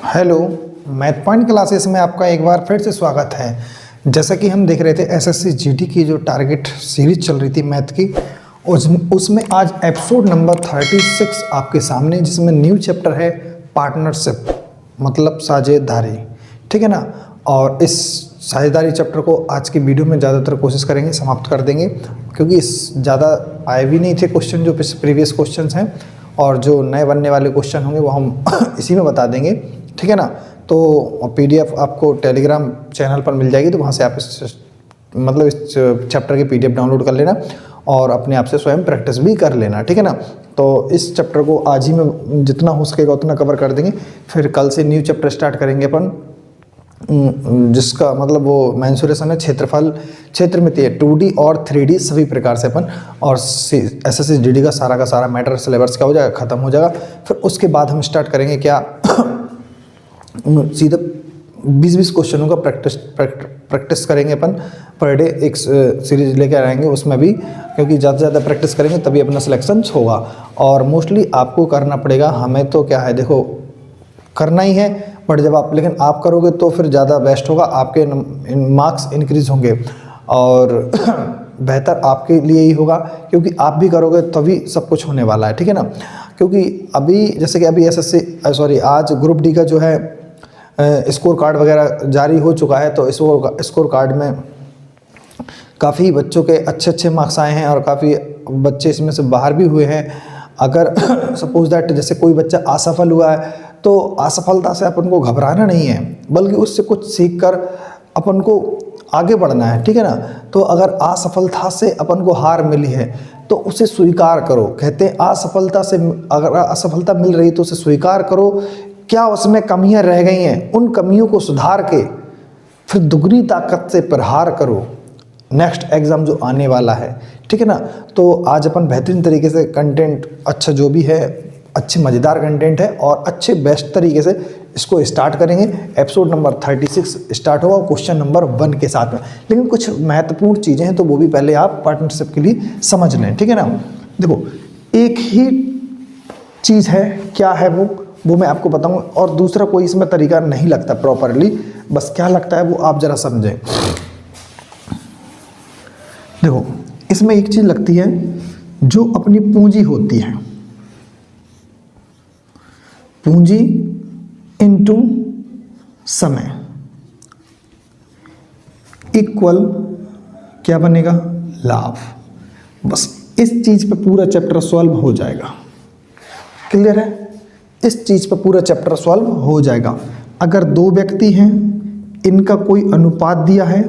Hello, math point classes में आपका एक बार फिर से स्वागत है। जैसा कि हम देख रहे थे एसएससी जीडी की जो टारगेट सीरीज चल रही थी मैथ की, उसमें आज एपिसोड नंबर 36 आपके सामने, जिसमें न्यू चैप्टर है पार्टनरशिप, मतलब साझेदारी। ठीक है ना। और इस साझेदारी चैप्टर को आज की वीडियो में ज़्यादातर कोशिश करेंगे समाप्त कर देंगे, क्योंकि इस ज़्यादा आए भी नहीं थे क्वेश्चन जो प्रीवियस क्वेश्चन हैं, और जो नए बनने वाले क्वेश्चन होंगे वो हम इसी में बता देंगे। ठीक है ना। तो पीडीएफ आपको टेलीग्राम चैनल पर मिल जाएगी, तो वहाँ से आप इस चैप्टर की पीडीएफ डाउनलोड कर लेना और अपने आप से स्वयं प्रैक्टिस भी कर लेना। ठीक है ना। तो इस चैप्टर को आज ही में जितना हो सकेगा उतना कवर कर देंगे, फिर कल से न्यू चैप्टर स्टार्ट करेंगे अपन, जिसका मतलब वो मेंसुरेशन है, क्षेत्रफल, क्षेत्रमिति है, 2D और 3D सभी प्रकार से अपन, और एसएससी जीडी का सारा मैटर सिलेबस क्या हो जाएगा, ख़त्म हो जाएगा। फिर उसके बाद हम स्टार्ट करेंगे क्या सीधे 20 क्वेश्चनों का प्रैक्टिस करेंगे अपन पर डे। एक सीरीज लेकर आएंगे उसमें भी, क्योंकि ज़्यादा से ज़्यादा प्रैक्टिस करेंगे तभी अपना सिलेक्शन होगा। और मोस्टली आपको करना पड़ेगा, हमें तो क्या है, देखो करना ही है, बट जब आप लेकिन आप करोगे तो फिर ज़्यादा बेस्ट होगा, आपके मार्क्स इंक्रीज होंगे और बेहतर आपके लिए ही होगा, क्योंकि आप भी करोगे तभी सब कुछ होने वाला है। ठीक है ना। क्योंकि अभी जैसे कि अभी आज ग्रुप डी का जो है स्कोर कार्ड वगैरह जारी हो चुका है, तो स्कोर कार्ड में काफ़ी बच्चों के अच्छे मार्क्स आए हैं और काफ़ी बच्चे इसमें से बाहर भी हुए हैं। अगर सपोज दैट जैसे कोई बच्चा असफल हुआ है, तो असफलता से अपन को घबराना नहीं है, बल्कि उससे कुछ सीख कर अपन को आगे बढ़ना है। ठीक है ना। तो अगर असफलता से अपन को हार मिली है तो उसे स्वीकार करो। कहते हैं असफलता से अगर असफलता मिल रही तो उसे स्वीकार करो, क्या उसमें कमियां रह गई हैं, उन कमियों को सुधार के फिर दुगनी ताकत से प्रहार करो नेक्स्ट एग्ज़ाम जो आने वाला है। ठीक है ना। तो आज अपन बेहतरीन तरीके से कंटेंट, अच्छा जो भी है, अच्छे मज़ेदार कंटेंट है और अच्छे बेस्ट तरीके से इसको स्टार्ट करेंगे। एपिसोड नंबर 36 स्टार्ट होगा क्वेश्चन नंबर 1 के साथ में, लेकिन कुछ महत्वपूर्ण चीज़ें हैं तो वो भी पहले आप पार्टनरशिप के लिए समझ लें। ठीक है ना। देखो, एक ही चीज़ है, क्या है वो मैं आपको बताऊंगा, और दूसरा कोई इसमें तरीका नहीं लगता प्रॉपरली, बस क्या लगता है वो आप ज़रा समझें। देखो, इसमें एक चीज़ लगती है जो अपनी पूंजी होती है, पूंजी इनटू समय इक्वल क्या बनेगा, लाभ। बस इस चीज़ पे पूरा चैप्टर सॉल्व हो जाएगा। क्लियर है। इस चीज़ पे पूरा चैप्टर सॉल्व हो जाएगा। अगर दो व्यक्ति हैं, इनका कोई अनुपात दिया है,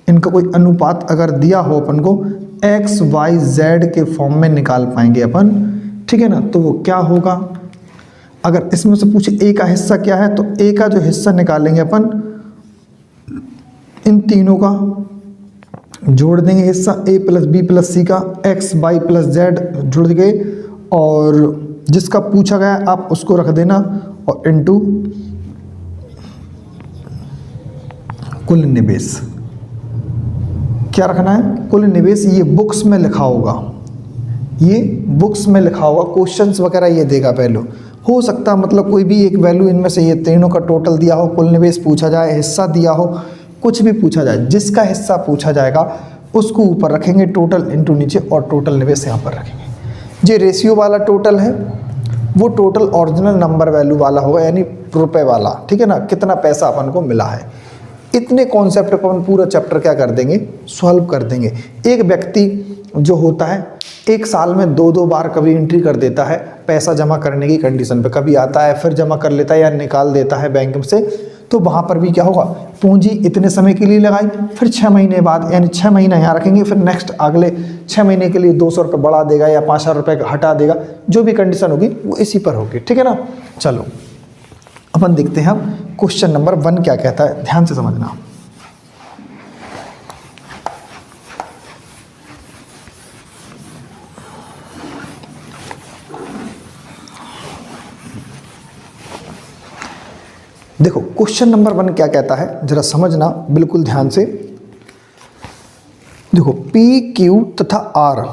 इनका कोई अनुपात अगर दिया हो अपन को, एक्स वाई जेड के फॉर्म में निकाल पाएंगे अपन। ठीक है ना। तो वो क्या होगा, अगर इसमें से पूछे ए का हिस्सा क्या है, तो ए का जो हिस्सा निकालेंगे अपन, इन तीनों का जोड़ देंगे हिस्सा, ए प्लस बी प्लस सी का, एक्स वाई प्लस जेड जुड़ गए, और जिसका पूछा गया आप उसको रख देना, और इनटू कुल निवेश। क्या रखना है, कुल निवेश। ये बुक्स में लिखा होगा, ये बुक्स में लिखा होगा, क्वेश्चंस वगैरह ये देगा वैल्यू। हो सकता है मतलब कोई भी एक वैल्यू इनमें से, ये तीनों का टोटल दिया हो, कुल निवेश पूछा जाए, हिस्सा दिया हो, कुछ भी पूछा जाए, जिसका हिस्सा पूछा जाएगा उसको ऊपर रखेंगे टोटल इनटू नीचे, और टोटल निवेश यहाँ पर रखेंगे। जो रेशियो वाला टोटल है वो टोटल ओरिजिनल नंबर वैल्यू वाला होगा, यानी रुपए वाला। ठीक है ना। कितना पैसा अपन को मिला है, इतने कॉन्सेप्ट पर अपन पूरा चैप्टर क्या कर देंगे, सॉल्व कर देंगे। एक व्यक्ति जो होता है एक साल में 2 बार कभी एंट्री कर देता है पैसा जमा करने की कंडीशन पे, कभी आता है फिर जमा कर लेता है या निकाल देता है बैंक से, तो वहाँ पर भी क्या होगा, पूंजी इतने समय के लिए लगाई, फिर 6 महीने बाद, यानी 6 महीने यहाँ रखेंगे, फिर नेक्स्ट अगले 6 महीने के लिए 200 रुपये बढ़ा देगा या 5,000 रुपये हटा देगा, जो भी कंडीशन होगी वो इसी पर होगी। ठीक है ना। चलो अपन देखते हैं अब क्वेश्चन नंबर 1 क्या कहता है, ध्यान से समझना। देखो, क्वेश्चन नंबर 1 क्या कहता है, जरा समझना बिल्कुल ध्यान से। देखो, पी क्यू तथा आर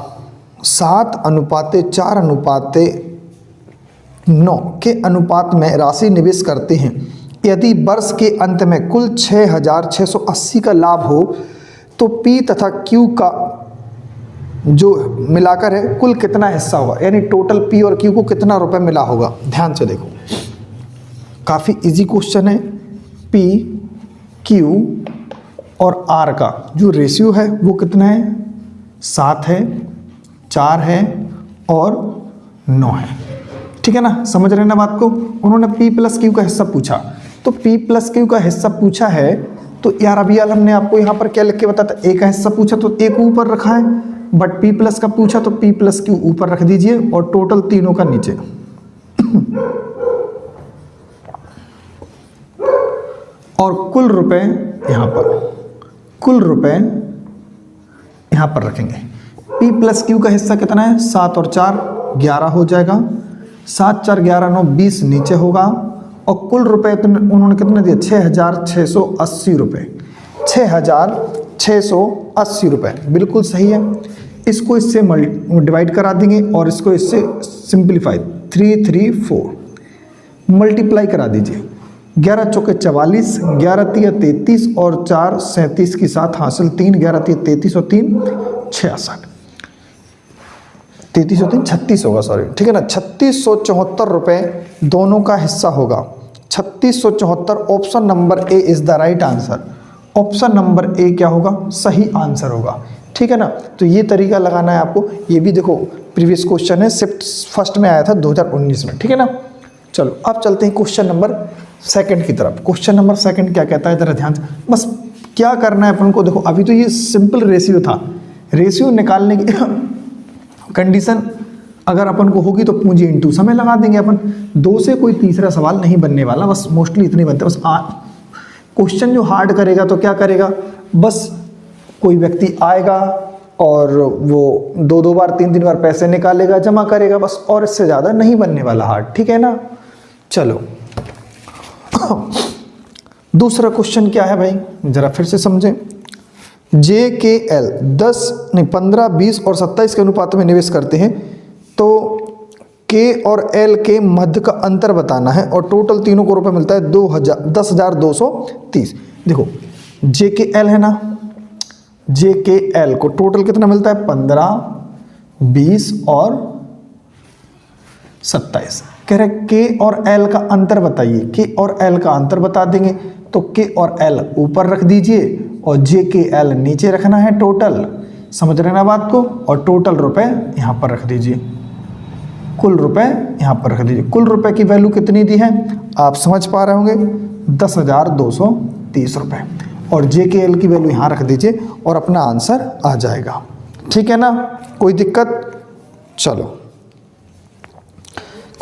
7:4 9 के अनुपात में राशि निवेश करते हैं, यदि वर्ष के अंत में कुल 6,680 का लाभ हो तो P तथा Q का जो मिलाकर है कुल कितना हिस्सा होगा, यानी टोटल P और Q को कितना रुपए मिला होगा। ध्यान से देखो, काफ़ी इजी क्वेश्चन है। P, Q और R का जो रेशियो है वो कितना है, 7 है, 4 है और 9 है। ठीक है ना, समझ रहे ना बात को। उन्होंने P प्लस Q का हिस्सा पूछा, तो P प्लस Q का हिस्सा पूछा है तो यार अभी हमने आपको यहाँ पर क्या लिख के बताया था, A का हिस्सा पूछा तो A को ऊपर रखा है, बट P प्लस का पूछा तो P प्लस Q ऊपर रख दीजिए और टोटल तीनों का नीचे। और कुल रुपए यहाँ पर, कुल रुपए यहाँ पर रखेंगे। P प्लस Q का हिस्सा कितना है, 7 और 4 11 हो जाएगा, 7 4 11 9 20 नीचे होगा। और कुल रुपए उन्होंने कितने दिए, 6,680 रुपये, 6,680 रुपये, बिल्कुल सही है। इसको इससे डिवाइड करा देंगे और इसको इससे सिंप्लीफाई 3 3 4 मल्टीप्लाई करा दीजिए। 11 चौके 44, 11 तिया 33 और 4 37 की साथ हासिल 3, 11 तिया 33 और 3 66, 33 और 3 36 होगा, सॉरी। ठीक है ना, 3674 रुपये दोनों का हिस्सा होगा। 3674, option number A is the right answer. Option number A क्या होगा, सही आंसर होगा। ठीक है ना, तो ये तरीका लगाना है आपको। ये भी देखो प्रीवियस क्वेश्चन है, शिफ्ट फर्स्ट में आया था 2019 में। ठीक है ना, चलो अब चलते हैं क्वेश्चन नंबर सेकंड की तरफ। क्वेश्चन नंबर सेकंड क्या कहता है, जरा ध्यान से, बस क्या करना है अपन को। देखो अभी तो ये सिंपल रेशियो था, रेशियो निकालने की कंडीशन अगर अपन को होगी तो पूंजी इंटू समय लगा देंगे अपन। 2 से कोई तीसरा सवाल नहीं बनने वाला, बस मोस्टली इतने बनते हैं। बस क्वेश्चन जो हार्ड करेगा तो क्या करेगा, बस कोई व्यक्ति आएगा और वो 2 बार 3 बार पैसे निकालेगा, जमा करेगा, बस, और इससे ज़्यादा नहीं बनने वाला हार्ड। ठीक है ना, चलो दूसरा क्वेश्चन क्या है भाई, जरा फिर से समझें। JKL 15, 20 और 27 के अनुपात में निवेश करते हैं, तो K और L के मध्य का अंतर बताना है और टोटल तीनों को रुपए मिलता है 10,230। देखो JKL है ना, JKL को टोटल कितना मिलता है, 15, 20 और 27। कह रहे K और L का अंतर बताइए। K और L का अंतर बता देंगे तो K और L ऊपर रख दीजिए और JKL नीचे रखना है टोटल। समझ रहे ना बात को, और टोटल रुपए यहाँ पर रख दीजिए, कुल रुपए यहाँ पर रख दीजिए। कुल रुपए की वैल्यू कितनी दी है आप समझ पा रहे होंगे, 10,230 रुपये, और JKL की वैल्यू यहाँ रख दीजिए और अपना आंसर आ जाएगा। ठीक है ना, कोई दिक्कत। चलो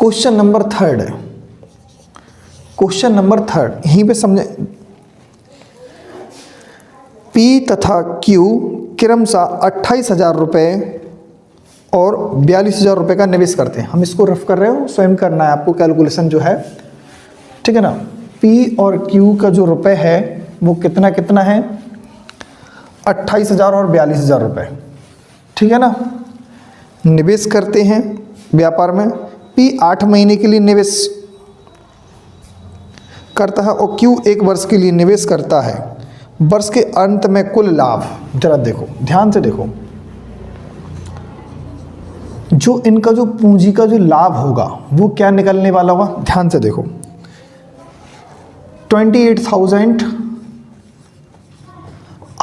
क्वेश्चन नंबर थर्ड है, क्वेश्चन नंबर थर्ड यहीं पे समझे। P तथा Q क्रमशः 28,000 रुपये और 42,000 रुपये का निवेश करते हैं। हम इसको रफ कर रहे हो, स्वयं करना है आपको कैलकुलेशन जो है। ठीक है ना, P और Q का जो रुपए है वो कितना कितना है, 28,000 और 42,000 रुपये। ठीक है ना, निवेश करते हैं व्यापार में। P 8 महीने के लिए निवेश करता है और Q 1 वर्ष के लिए निवेश करता है। वर्ष के अंत में कुल लाभ, जरा देखो ध्यान से देखो, जो इनका जो पूंजी का जो लाभ होगा वो क्या निकलने वाला होगा, ध्यान से देखो। 28,000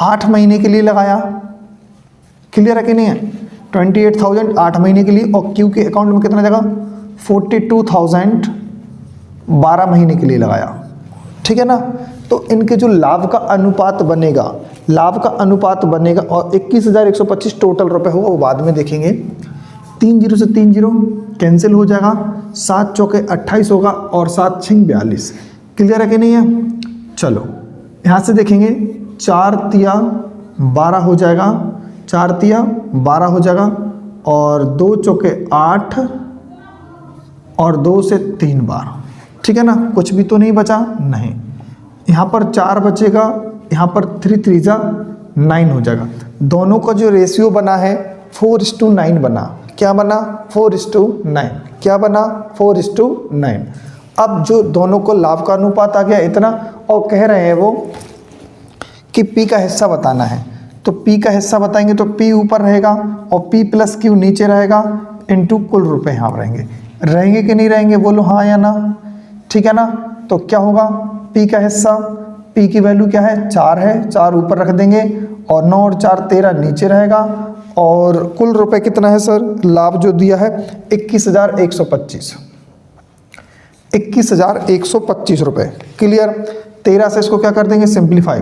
8 महीने के लिए लगाया, क्लियर है कि नहीं है, 28,000 8 महीने के लिए, और Q के अकाउंट में कितना जगह 42,000 12 महीने के लिए लगाया। ठीक है ना, तो इनके जो लाभ का अनुपात बनेगा, लाभ का अनुपात बनेगा, और 21,125 टोटल रुपए होगा, वो बाद में देखेंगे। 3 0 से 3 0 कैंसिल हो जाएगा, 7 चौके 28 होगा और 7 6 42। क्लियर है कि नहीं है। चलो यहाँ से देखेंगे, 4 तिया 12 हो जाएगा, 4 तिया 12 हो जाएगा, और 2 चौके 8 और 2 से 3 बार। ठीक है ना, कुछ भी तो नहीं बचा, नहीं, यहाँ पर 4 बचेगा, यहाँ पर 3 3 जा 9 हो जाएगा। दोनों का जो रेशियो बना है 4:9 बना, क्या बना 4:9, क्या बना 4:9। अब जो दोनों को लाभ का अनुपात आ गया इतना, और कह रहे हैं वो कि P का हिस्सा बताना है, तो P का हिस्सा बताएंगे तो P ऊपर रहेगा और P + Q नीचे रहेगा, इनटू कुल रुपए यहाँ रहेंगे कि नहीं रहेंगे, बोलो हाँ या ना, ठीक है ना। तो क्या होगा, P का हिस्सा, P की वैल्यू क्या है 4 है, 4 ऊपर रख देंगे और 9 और 4 13 नीचे रहेगा, और कुल रुपए कितना है सर, लाभ जो दिया है 21,125, 21,125 रुपये। क्लियर। 13 से इसको क्या कर देंगे सिंप्लीफाई,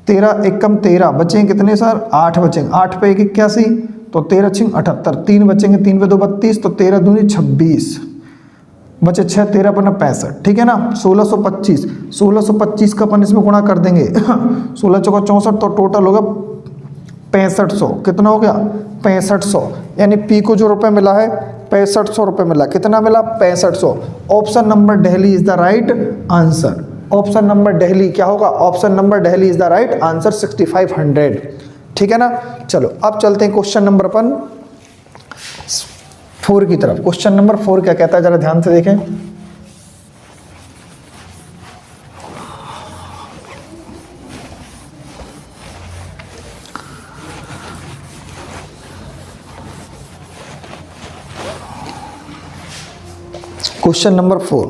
13 एकम 13 बचेंगे कितने सर 8 बचेंगे, 8 पे 1 81, तो 13 छिंग 78, 3 बचेंगे, 3 पे 2 32, तो 13 दूनी 26, बचे 6, 13 पन्ना 65, ठीक है ना। 1625 का अपन इसमें गुणा कर देंगे 16 चौका 64, तो टोटल होगा 6500। कितना हो गया 6500, यानी P को जो रुपए मिला है 6500 रुपये मिला। कितना मिला 6500। Option number Delhi is the right answer. Option number Delhi क्या होगा, option number Delhi is the right answer 6500, ठीक है ना। चलो अब चलते हैं क्वेश्चन नंबर 4 की तरफ। क्वेश्चन नंबर 4 क्या कहता है, जरा ध्यान से देखें। क्वेश्चन नंबर 4,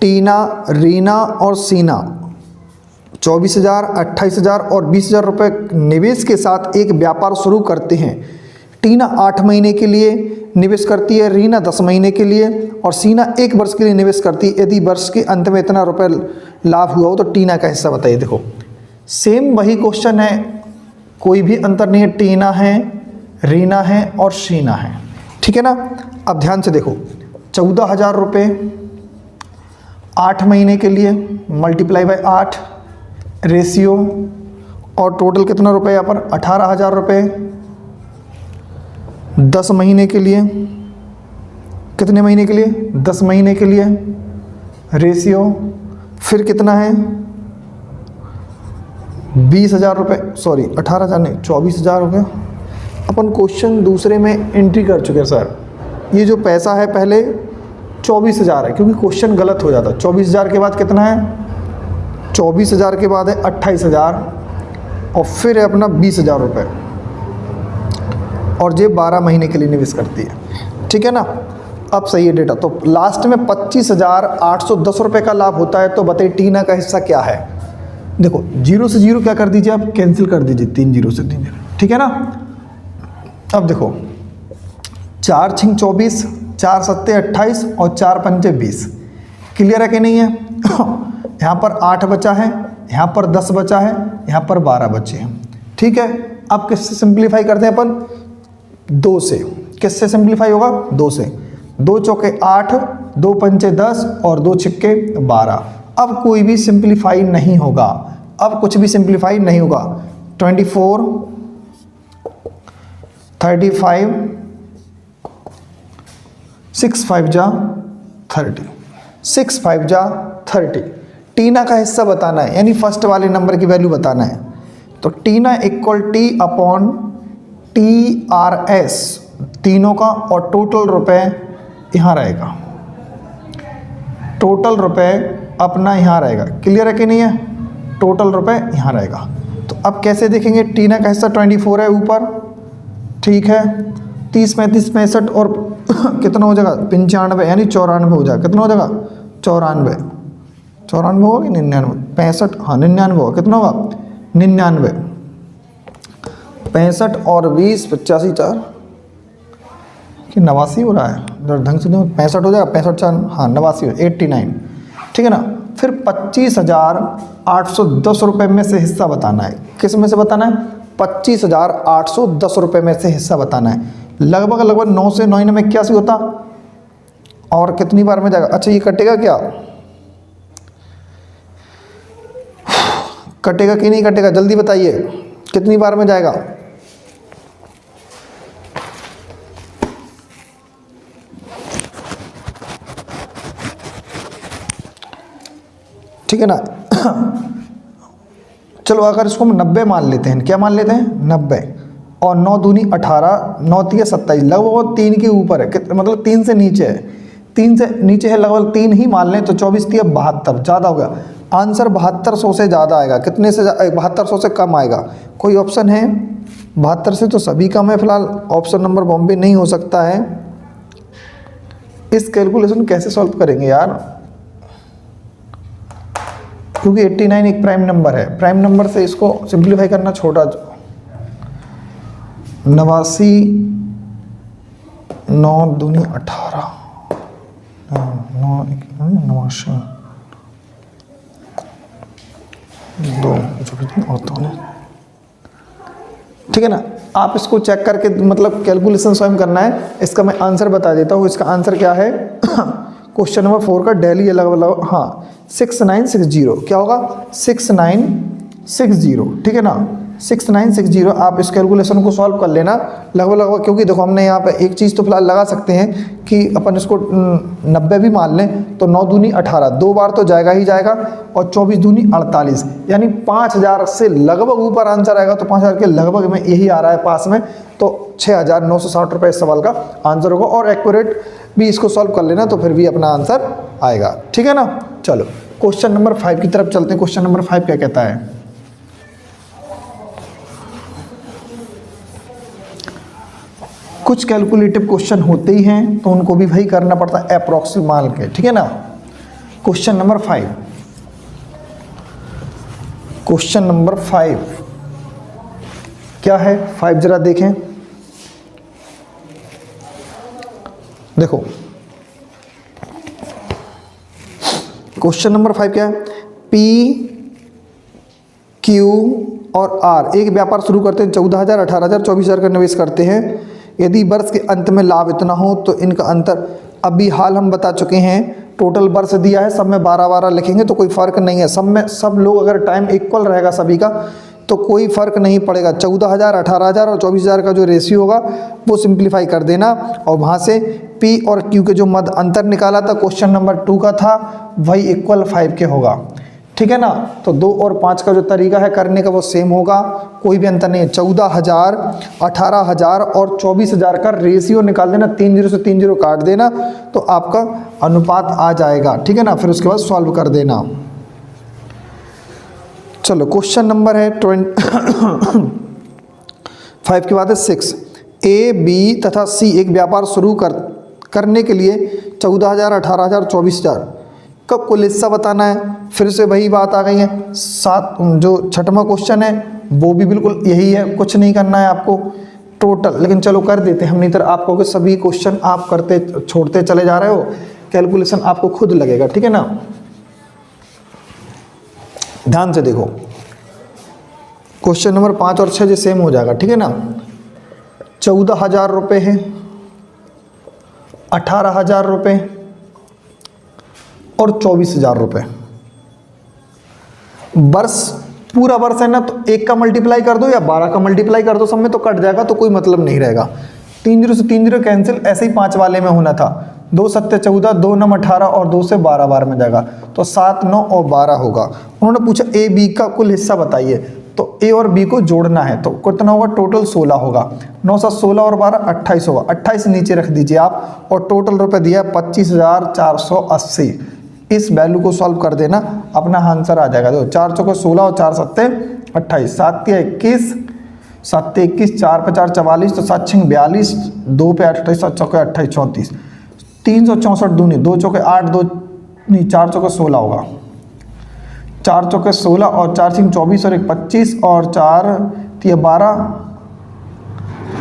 टीना, रीना और सीना 24,000, 28,000 और 20,000 रुपये निवेश के साथ एक व्यापार शुरू करते हैं। टीना 8 महीने के लिए निवेश करती है, रीना 10 महीने के लिए और सीना 1 वर्ष के लिए निवेश करती है। यदि वर्ष के अंत में इतना रुपये लाभ हुआ हो तो टीना का हिस्सा बताइए। देखो सेम वही क्वेश्चन है, कोई भी अंतर नहीं है, टीना है, रीना है और सीना है, ठीक है ना। अब ध्यान से देखो 14,000 रुपये 8 महीने के लिए मल्टीप्लाई बाय 8 रेशियो, और टोटल कितना रुपये यहाँ पर 18,000 रुपये 10 महीने के लिए, कितने महीने के लिए 10 महीने के लिए रेशियो, फिर कितना है 20,000 रुपये, सॉरी 18,000 नहीं 24,000 हो गया। अपन क्वेश्चन दूसरे में एंट्री कर चुके हैं सर, ये जो पैसा है पहले 24,000 है क्योंकि क्वेश्चन गलत हो जाता। 24,000 के बाद कितना है 24,000 के बाद है 28,000 और फिर है अपना 20,000 रुपये, और ये 12 महीने के लिए निवेश करती है, ठीक है ना। अब सही है डेटा। तो लास्ट में 25,810 रुपये का लाभ होता है। तो बताइए टीना का हिस्सा क्या है। देखो 0 से 0 क्या कर दीजिए आप, कैंसिल कर दीजिए, 3 0 से 3 0, ठीक है ना। अब देखो 4 छिंग 24, 4 सत्ते 28 और 4 पंचे 20। क्लियर है कि नहीं है यहाँ पर 8 बचा है, यहाँ पर 10 बचा है, यहाँ पर 12 बचे हैं, ठीक है। अब किससे सिंप्लीफाई करते हैं अपन, 2 से। किससे सिंप्लीफाई होगा 2 से, 2 चौके 8, 2 पंचे 10 और 2 छिक्के 12। अब कोई भी सिंप्लीफाई नहीं होगा, अब कुछ भी सिंप्लीफाई नहीं होगा। 24, 35, 6 5 जा 30, 6 5 जा 30। टीना का हिस्सा बताना है, यानी फर्स्ट वाले नंबर की वैल्यू बताना है। तो टीना इक्वल T/TRS तीनों का, और टोटल रुपए यहाँ रहेगा, टोटल रुपए अपना यहाँ रहेगा। क्लियर है कि नहीं है, टोटल रुपए यहाँ रहेगा। तो अब कैसे देखेंगे, टीना का हिस्सा 24 है ऊपर, ठीक है। 30 35 65 और कितना हो जाएगा 95, यानी 94 हो जाएगा। कितना हो जाएगा 94, 94 होगा कि 99, 65, हाँ 99 होगा। कितना होगा 99, 65 और 20 85 4 कि 89 हो रहा है, ढंग से 65 हो जाएगा, 65 4 हाँ 89 89, ठीक है ना। फिर 25,810 रुपये में से हिस्सा बताना है। किस में से बताना है 25,810 रुपये में से हिस्सा बताना है। लगभग 9 से 9 में 81 होता, और कितनी बार में जाएगा। अच्छा ये कटेगा क्या, कटेगा कि नहीं कटेगा, जल्दी बताइए कितनी बार में जाएगा। ठीक है ना चलो अगर इसको हम 90 मान लेते हैं, क्या मान लेते हैं 90, और 9 दूनी 18, 9 तिया 27, लगभग 3 के ऊपर है, मतलब 3 से नीचे है, 3 से नीचे है, लगभग 3 ही मान लें तो 24 तिया 72, ज़्यादा हो गया। आंसर 7200 से ज़्यादा आएगा, कितने से 7200 से कम आएगा? कोई ऑप्शन है? 72 से तो सभी कम है फिलहाल, ऑप्शन नंबर बॉम्बे नहीं हो सकता है। इस कैलकुलेशन कैसे सॉल्व करेंगे यार, क्योंकि 89 एक प्राइम नंबर है, प्राइम नंबर से इसको सिंप्लीफाई करना छोटा, 89 9 दूनी 18, 89 2 और 2, ठीक है ना। आप इसको चेक करके मतलब कैलकुलेशन स्वयं करना है। इसका मैं आंसर बता देता हूँ। इसका आंसर क्या है क्वेश्चन नंबर 4 का डेली अलग, हाँ 6960, क्या होगा 6960, ठीक है ना 6960। आप इस कैलकुलेशन को सॉल्व कर लेना लगभग, क्योंकि देखो हमने यहाँ पे एक चीज़ तो फिलहाल लगा सकते हैं कि अपन इसको 90 भी मान लें तो 9 दूनी 18, 2 बार तो जाएगा ही जाएगा, और 24 दूनी 48, यानी 5000 से लगभग ऊपर आंसर आएगा। तो 5000 के लगभग में यही आ रहा है पास में, तो 6960 रुपये इस सवाल का आंसर होगा। और एक्यूरेट भी इसको सॉल्व कर लेना तो फिर भी अपना आंसर आएगा, ठीक है ना। चलो क्वेश्चन नंबर 5 की तरफ चलते हैं। क्वेश्चन नंबर 5 क्या कहता है? कुछ कैलकुलेटिव क्वेश्चन होते ही हैं तो उनको भी वही करना पड़ता है अप्रॉक्सिमेट मान के, ठीक है ना। क्वेश्चन नंबर 5, क्वेश्चन नंबर 5 क्या है? 5 जरा देखें, देखो क्वेश्चन नंबर 5 क्या है? पी क्यू और आर एक व्यापार शुरू करते हैं, 14,000, 18,000, 24,000 का निवेश करते हैं। यदि वर्ष के अंत में लाभ इतना हो तो इनका अंतर, अभी हाल हम बता चुके हैं, टोटल वर्ष दिया है, सब में 12-12 लिखेंगे तो कोई फ़र्क नहीं है। सब में सब लोग अगर टाइम इक्वल रहेगा सभी का तो कोई फ़र्क नहीं पड़ेगा। 14,000, 18,000 और 24,000 का जो रेशियो होगा वो सिंप्लीफाई कर देना, और वहाँ से पी और क्यू के जो मध्य अंतर निकाला था क्वेश्चन नंबर 2 का था, वही इक्वल 5 के होगा, ठीक है ना। तो 2 और 5 का जो तरीका है करने का वो सेम होगा, कोई भी अंतर नहीं है। 14,000, 18,000 और 24,000 का रेशियो निकाल देना, 3 0 से 3 0 काट देना तो आपका अनुपात आ जाएगा, ठीक है ना। फिर उसके बाद सॉल्व कर देना। चलो क्वेश्चन नंबर है 5 के बाद है 6। ए, बी तथा सी एक व्यापार शुरू करने के लिए 14,000, 18,000, 24,000 का कुल हिस्सा बताना है। फिर से वही बात आ गई है। 7 जो 6वां क्वेश्चन है वो भी बिल्कुल यही है, कुछ नहीं करना है आपको टोटल, लेकिन चलो कर देते हैं हम, नहीं तो आप कहोगे सभी क्वेश्चन आप करते छोड़ते चले जा रहे हो, कैलकुलेशन आपको खुद लगेगा, ठीक है ना। ध्यान से देखो, क्वेश्चन नंबर 5 और 6 जो सेम हो जाएगा, ठीक है ना। 14,000 रुपये है, 18,000 रुपये और 24,000 रुपये। वर्ष पूरा वर्ष है ना, तो 1 का मल्टीप्लाई कर दो या 12 का मल्टीप्लाई कर दो, सब में तो कट जाएगा तो कोई मतलब नहीं रहेगा। 3 0 से 3 0 कैंसिल, ऐसे ही 5 वाले में होना था। 2 7 14, 2 9 18 और 2 से 12 बार में जाएगा तो 7 9 और 12 होगा। उन्होंने पूछा ए बी का कुल हिस्सा बताइए, तो ए और बी को जोड़ना है तो कितना होगा? टोटल 16 होगा। 9 7 16 और 12 28 होगा। 28 नीचे रख दीजिए आप, और टोटल रुपए दिया है 25,480। इस वैल्यू को सॉल्व कर देना, अपना आंसर आ जाएगा। देखो 4 चौके 16 और 4 सत्ते 28, 7 तिया 21, 7 तिया 21, 4 पे 4 44, तो 7 6 42, 2 पे 28, 7 चौके 28 34, 364 दूनी, 2 चौके 8, 2 नहीं 4 चौके 16 होगा। 4 चौके 16 और 4 6 24 और 1 25 और 4 तिया 12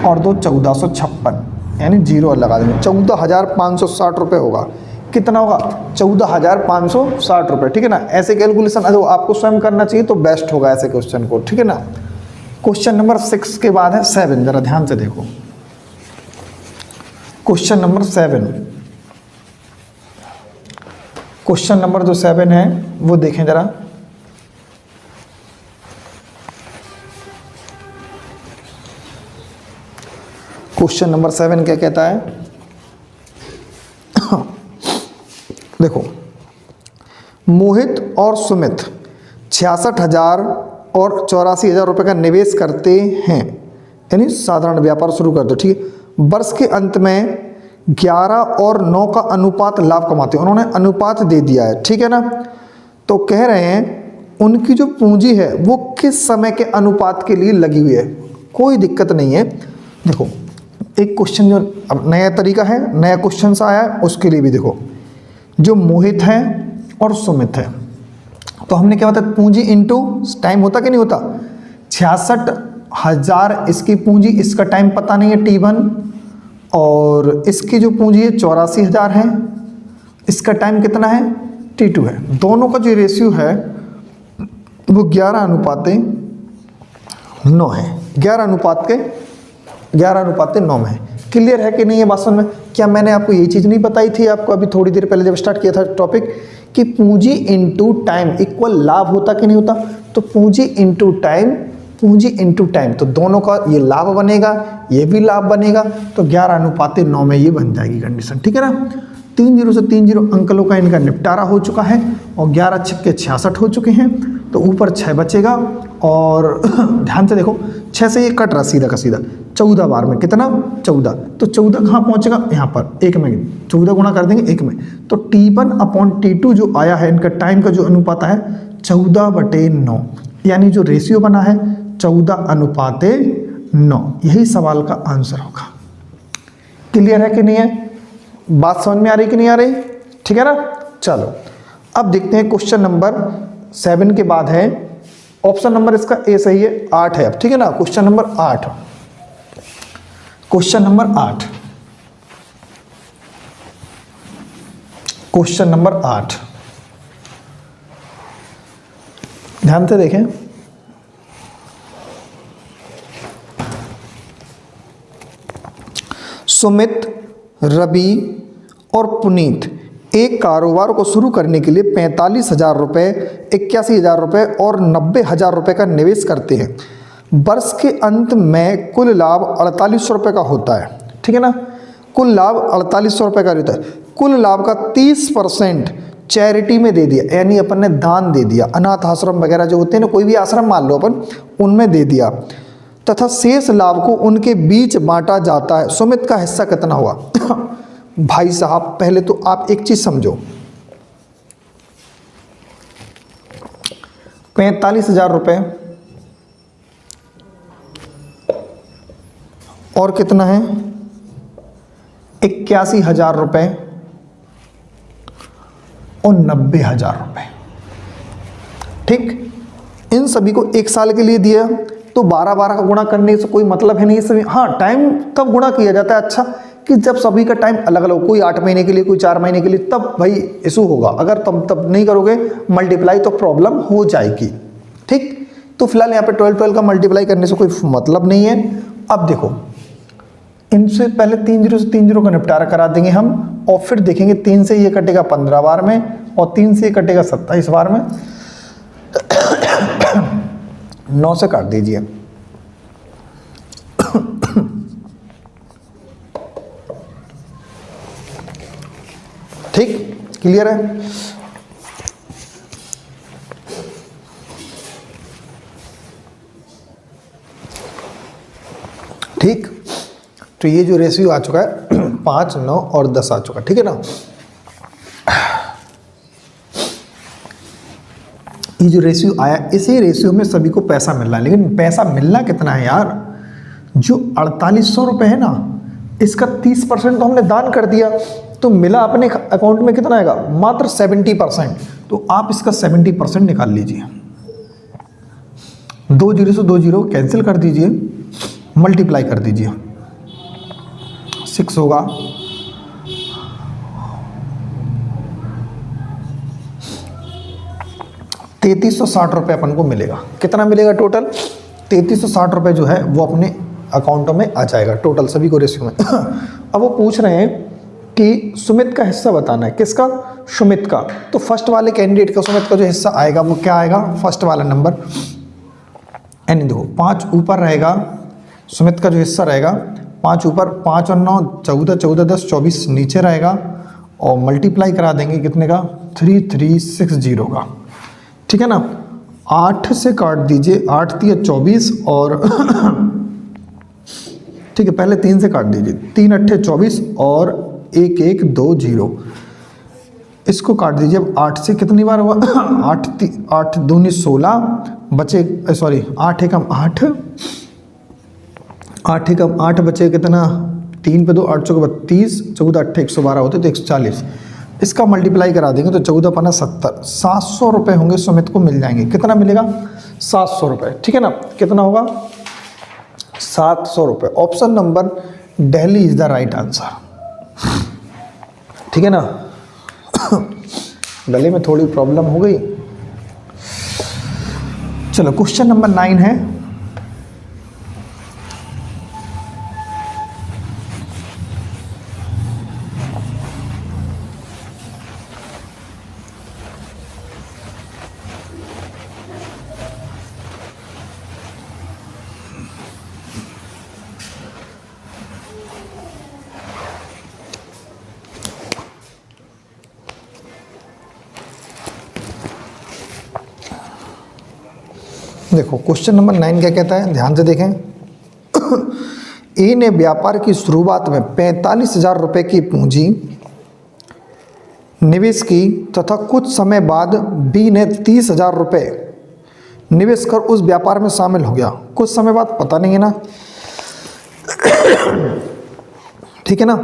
और 2 1456, यानी 0 लगा देंगे। 14,560 रुपये होगा। कितना होगा? 14,560 रुपये, ठीक है ना। ऐसे कैलकुलेशन अगर आपको स्वयं करना चाहिए तो बेस्ट होगा ऐसे क्वेश्चन को, ठीक है ना। क्वेश्चन नंबर 6 के बाद है 7, जरा ध्यान से देखो। क्वेश्चन नंबर 7, क्वेश्चन नंबर जो 7 है वो देखें जरा। क्वेश्चन नंबर 7 क्या कहता है? देखो, मोहित और सुमित 66,000 और 84,000 रुपये का निवेश करते हैं। यानी साधारण व्यापार शुरू कर दो, ठीक है। वर्ष के अंत में 11 और 9 का अनुपात लाभ कमाते हैं, उन्होंने अनुपात दे दिया है, ठीक है ना। तो कह रहे हैं उनकी जो पूंजी है वो किस समय के अनुपात के लिए लगी हुई है, कोई दिक्कत नहीं है। देखो एक क्वेश्चन जो अब नया तरीका है, नया क्वेश्चन सा आया है, उसके लिए भी देखो, जो मोहित है और सुमित है, तो हमने क्या बताया, पूंजी इनटू टाइम होता कि नहीं होता। 66,000 इसकी पूंजी, इसका टाइम पता नहीं है T1, और इसकी जो पूंजी है 84,000 है, इसका टाइम कितना है T2 है। दोनों का जो रेशियो है वो 11:9 है, 11:9 में है। क्लियर है कि नहीं है बात समझ में? क्या मैंने आपको ये चीज़ नहीं बताई थी आपको अभी थोड़ी देर पहले जब स्टार्ट किया था टॉपिक, कि पूंजी इनटू टाइम इक्वल लाभ होता कि नहीं होता। तो पूंजी इनटू टाइम, तो दोनों का ये लाभ बनेगा, ये भी लाभ बनेगा, तो 11:9 में ये बन जाएगी कंडीशन, ठीक है ना। 30 से 30 अंकलों का इनका निपटारा हो चुका है और 11 छक्के 66 हो चुके हैं, तो ऊपर 6 बचेगा। और ध्यान से देखो 6 से ये कट रहा सीधा का सीधा, 14 बार में कितना 14, तो 14 कहाँ पहुँचेगा यहाँ पर 1 में, 14 गुणा कर देंगे 1 में, तो T1/T2 जो आया है इनका टाइम का जो अनुपात है 14/9, यानी जो रेशियो बना है 14:9, यही सवाल का आंसर होगा। क्लियर है कि नहीं है, बात समझ में आ रही कि नहीं आ रही, ठीक है ना। चलो अब देखते हैं क्वेश्चन नंबर 7 के बाद है ऑप्शन नंबर इसका ए सही है, 8 है अब, ठीक है ना। क्वेश्चन नंबर 8, क्वेश्चन नंबर 8, ध्यान से देखें। सुमित, रवि और पुनीत एक कारोबार को शुरू करने के लिए 45,000 रुपये, 81,000 रुपये और 90,000 रुपये का निवेश करते हैं। वर्ष के अंत में कुल लाभ 4800 रुपये का होता है, ठीक है ना। कुल लाभ 4800 रुपये का रहता है। कुल लाभ का 30% चैरिटी में दे दिया, यानी अपन ने दान दे दिया, अनाथ आश्रम वगैरह जो होते हैं ना, कोई भी आश्रम मान लो अपन, उनमें दे दिया, तथा शेष लाभ को उनके बीच बांटा जाता है। सुमित का हिस्सा कितना हुआ? भाई साहब पहले तो आप एक चीज समझो, 45,000 रुपये और कितना है 81,000 रुपये और 90,000 रुपये, ठीक। इन सभी को एक साल के लिए दिया, तो 12 का गुणा करने से कोई मतलब है नहीं सभी। हाँ, टाइम तब गुणा किया जाता है, अच्छा, कि जब सभी का टाइम अलग अलग हो, कोई 8 महीने के लिए, कोई 4 महीने के लिए, तब भाई इशू होगा। अगर तब नहीं करोगे मल्टीप्लाई तो प्रॉब्लम हो जाएगी, ठीक। तो फिलहाल यहाँ पे 12 का मल्टीप्लाई करने से कोई मतलब नहीं है। अब देखो इनसे पहले 30 से 30 का निपटारा करा देंगे हम, और फिर देखेंगे 3 से ये कटेगा 15 बार में, और 3 से ये कटेगा 27 बार में, 9 से काट दीजिए। ठीक, क्लियर है। ठीक, तो ये जो रेशियो आ चुका है 5, 9 और 10 आ चुका, ठीक है ना। ये जो रेशियो आया, इसी रेशियो में सभी को पैसा मिल रहा है, लेकिन पैसा मिलना कितना है यार, जो 4800 रुपये है ना, इसका 30% तो हमने दान कर दिया, तो मिला अपने अकाउंट में कितना आएगा, मात्र 70%। तो आप इसका 70% निकाल लीजिए, 2 0 से 2 0 कैंसिल कर दीजिए, मल्टीप्लाई कर दीजिए, 6 होगा, ₹3360 अपन को मिलेगा। कितना मिलेगा टोटल? 3360 रुपये जो है वो अपने अकाउंटों में आ जाएगा टोटल सभी को रेशियो में। अब वो पूछ रहे हैं कि सुमित का हिस्सा बताना है, किसका? सुमित का। तो फर्स्ट वाले कैंडिडेट का सुमित का जो हिस्सा आएगा वो क्या आएगा, फर्स्ट वाला नंबर, यानी देखो 5 ऊपर रहेगा, सुमित का जो हिस्सा रहेगा 5 ऊपर, 5 और 9 14, 14 10 24 नीचे रहेगा, और मल्टीप्लाई करा देंगे कितने का, 3360 का, ठीक है ना। 8 से काट दीजिए, 8 3 24 और ठीक है, पहले 3 से काट दीजिए, 3 अट्ठे 24 और 1 1 2 0, इसको काट दीजिए। अब 8 से कितनी बार हुआ 8 दूनी 16 बचे, सॉरी 8 एकम 8, 8 एकम 8 बचे कितना, 3 पे 2 8 चौके 32, 14 अट्ठे 112 होते तो 140, इसका मल्टीप्लाई करा देंगे तो 14 पना 70, 700 रुपये होंगे सुमित को मिल जाएंगे। कितना मिलेगा, 700 रुपये, ठीक है ना। कितना होगा, 700 रुपये। Option number Delhi is the right answer, ठीक है ना। गले में थोड़ी प्रॉब्लम हो गई। चलो क्वेश्चन नंबर 9 है, देखो क्वेश्चन नंबर 9 क्या कहता है, ध्यान से देखें। ए ने व्यापार की शुरुआत में 45,000 रुपये की पूंजी निवेश की तथा कुछ समय बाद बी ने 30,000 रुपये निवेश कर उस व्यापार में शामिल हो गया। कुछ समय बाद पता नहीं है ना, ठीक है ना।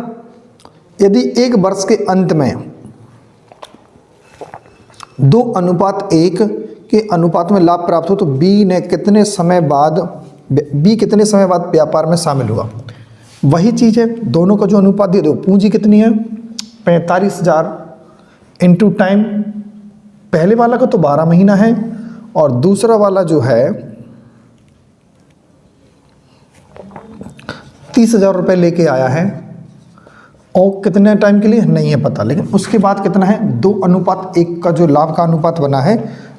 यदि एक वर्ष के अंत में 2:1 के अनुपात में लाभ प्राप्त हो तो बी कितने समय बाद व्यापार में शामिल हुआ। वही चीज़ है, दोनों का जो अनुपात दे दो, पूंजी कितनी है 45,000 इंटू टाइम, पहले वाला का तो 12 महीना है और दूसरा वाला जो है 30,000 रुपये लेके आया है और कितने टाइम के लिए नहीं है पता, लेकिन उसके बाद कितना है 2:1 का जो लाभ का अनुपात बना है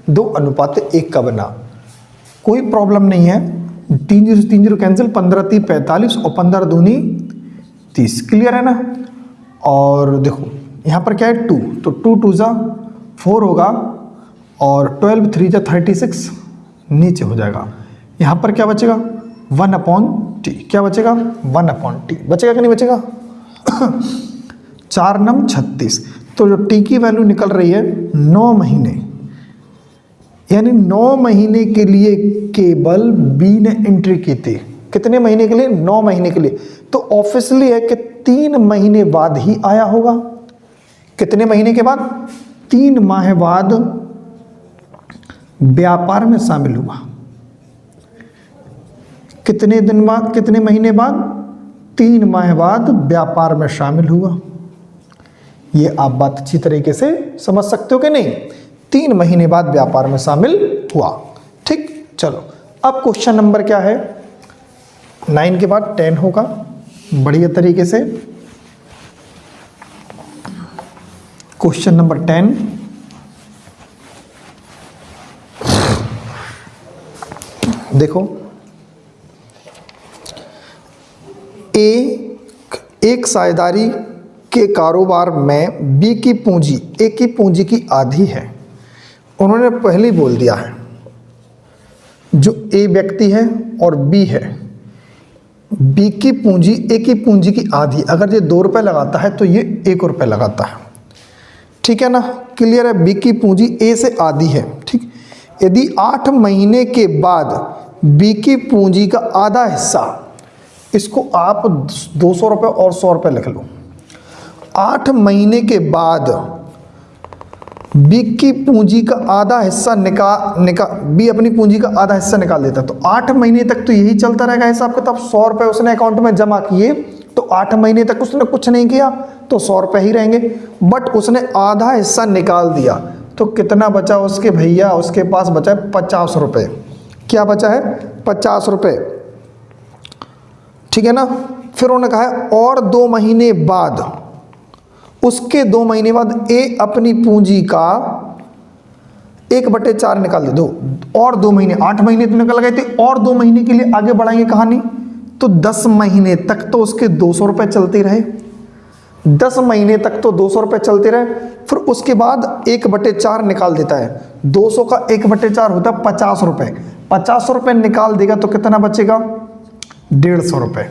2:1 का बना। कोई प्रॉब्लम नहीं है, 3 0 3 0 कैंसिल, 15 3 45 और 15 दूनी 30, क्लियर है ना। और देखो यहाँ पर क्या है 2, तो 2 2 जा 4 होगा और 12 3 जा 36 नीचे हो जाएगा। यहाँ पर क्या बचेगा 1/t, क्या बचेगा 1/t, बचेगा कि नहीं बचेगा 4 9 36, तो जो t की वैल्यू निकल रही है 9 महीने, यानी 9 महीने के लिए केवल बी ने एंट्री की थी। कितने महीने के लिए 9 महीने के लिए, तो ऑब्वियसली है कि 3 महीने बाद ही आया होगा। कितने महीने के बाद, 3 माह बाद व्यापार में शामिल हुआ। कितने दिन बाद, कितने महीने बाद, 3 माह बाद व्यापार में शामिल हुआ। ये आप बात अच्छी तरीके से समझ सकते हो कि नहीं, 3 महीने बाद व्यापार में शामिल हुआ। ठीक, चलो अब क्वेश्चन नंबर क्या है 9 के बाद 10 होगा बढ़िया तरीके से। क्वेश्चन नंबर 10, देखो एक साझेदारी के कारोबार में बी की पूंजी ए की पूंजी की आधी है। उन्होंने पहले ही बोल दिया है, जो ए व्यक्ति है और बी है, बी की पूंजी ए की पूंजी की आधी। अगर ये 2 रुपये लगाता है तो ये 1 रुपये लगाता है, ठीक है ना, क्लियर है। बी की पूंजी ए से आधी है, ठीक। यदि 8 महीने के बाद बी की पूंजी का आधा हिस्सा, इसको आप 200 रुपये और 100 रुपये लिख लो। 8 महीने के बाद बी की पूंजी का आधा हिस्सा बी अपनी पूंजी का आधा हिस्सा निकाल देता है, तो 8 महीने तक तो यही चलता रहेगा हिसाब किताब। 100 रुपये उसने अकाउंट में जमा किए तो 8 महीने तक उसने कुछ नहीं किया तो 100 रुपये ही रहेंगे। बट उसने आधा हिस्सा निकाल दिया तो कितना बचा उसके भैया, उसके पास बचा है 50 रुपये। क्या बचा है 50 रुपये, ठीक है ना। फिर उन्होंने कहा है और 2 महीने बाद, उसके 2 महीने बाद ए अपनी पूंजी का 1/4 निकाल दे दो। और 2 महीने, 8 महीने तो निकल गए थे, और 2 महीने के लिए आगे बढ़ाएंगे कहानी, तो 10 महीने तक तो उसके 200 रुपये चलते रहे। 10 महीने तक तो 200 रुपये चलते रहे। फिर उसके बाद 1/4 निकाल देता है। 200 का 1/4 होता है 50 रुपये। 50 रुपये निकाल देगा तो कितना बचेगा 150 रुपये।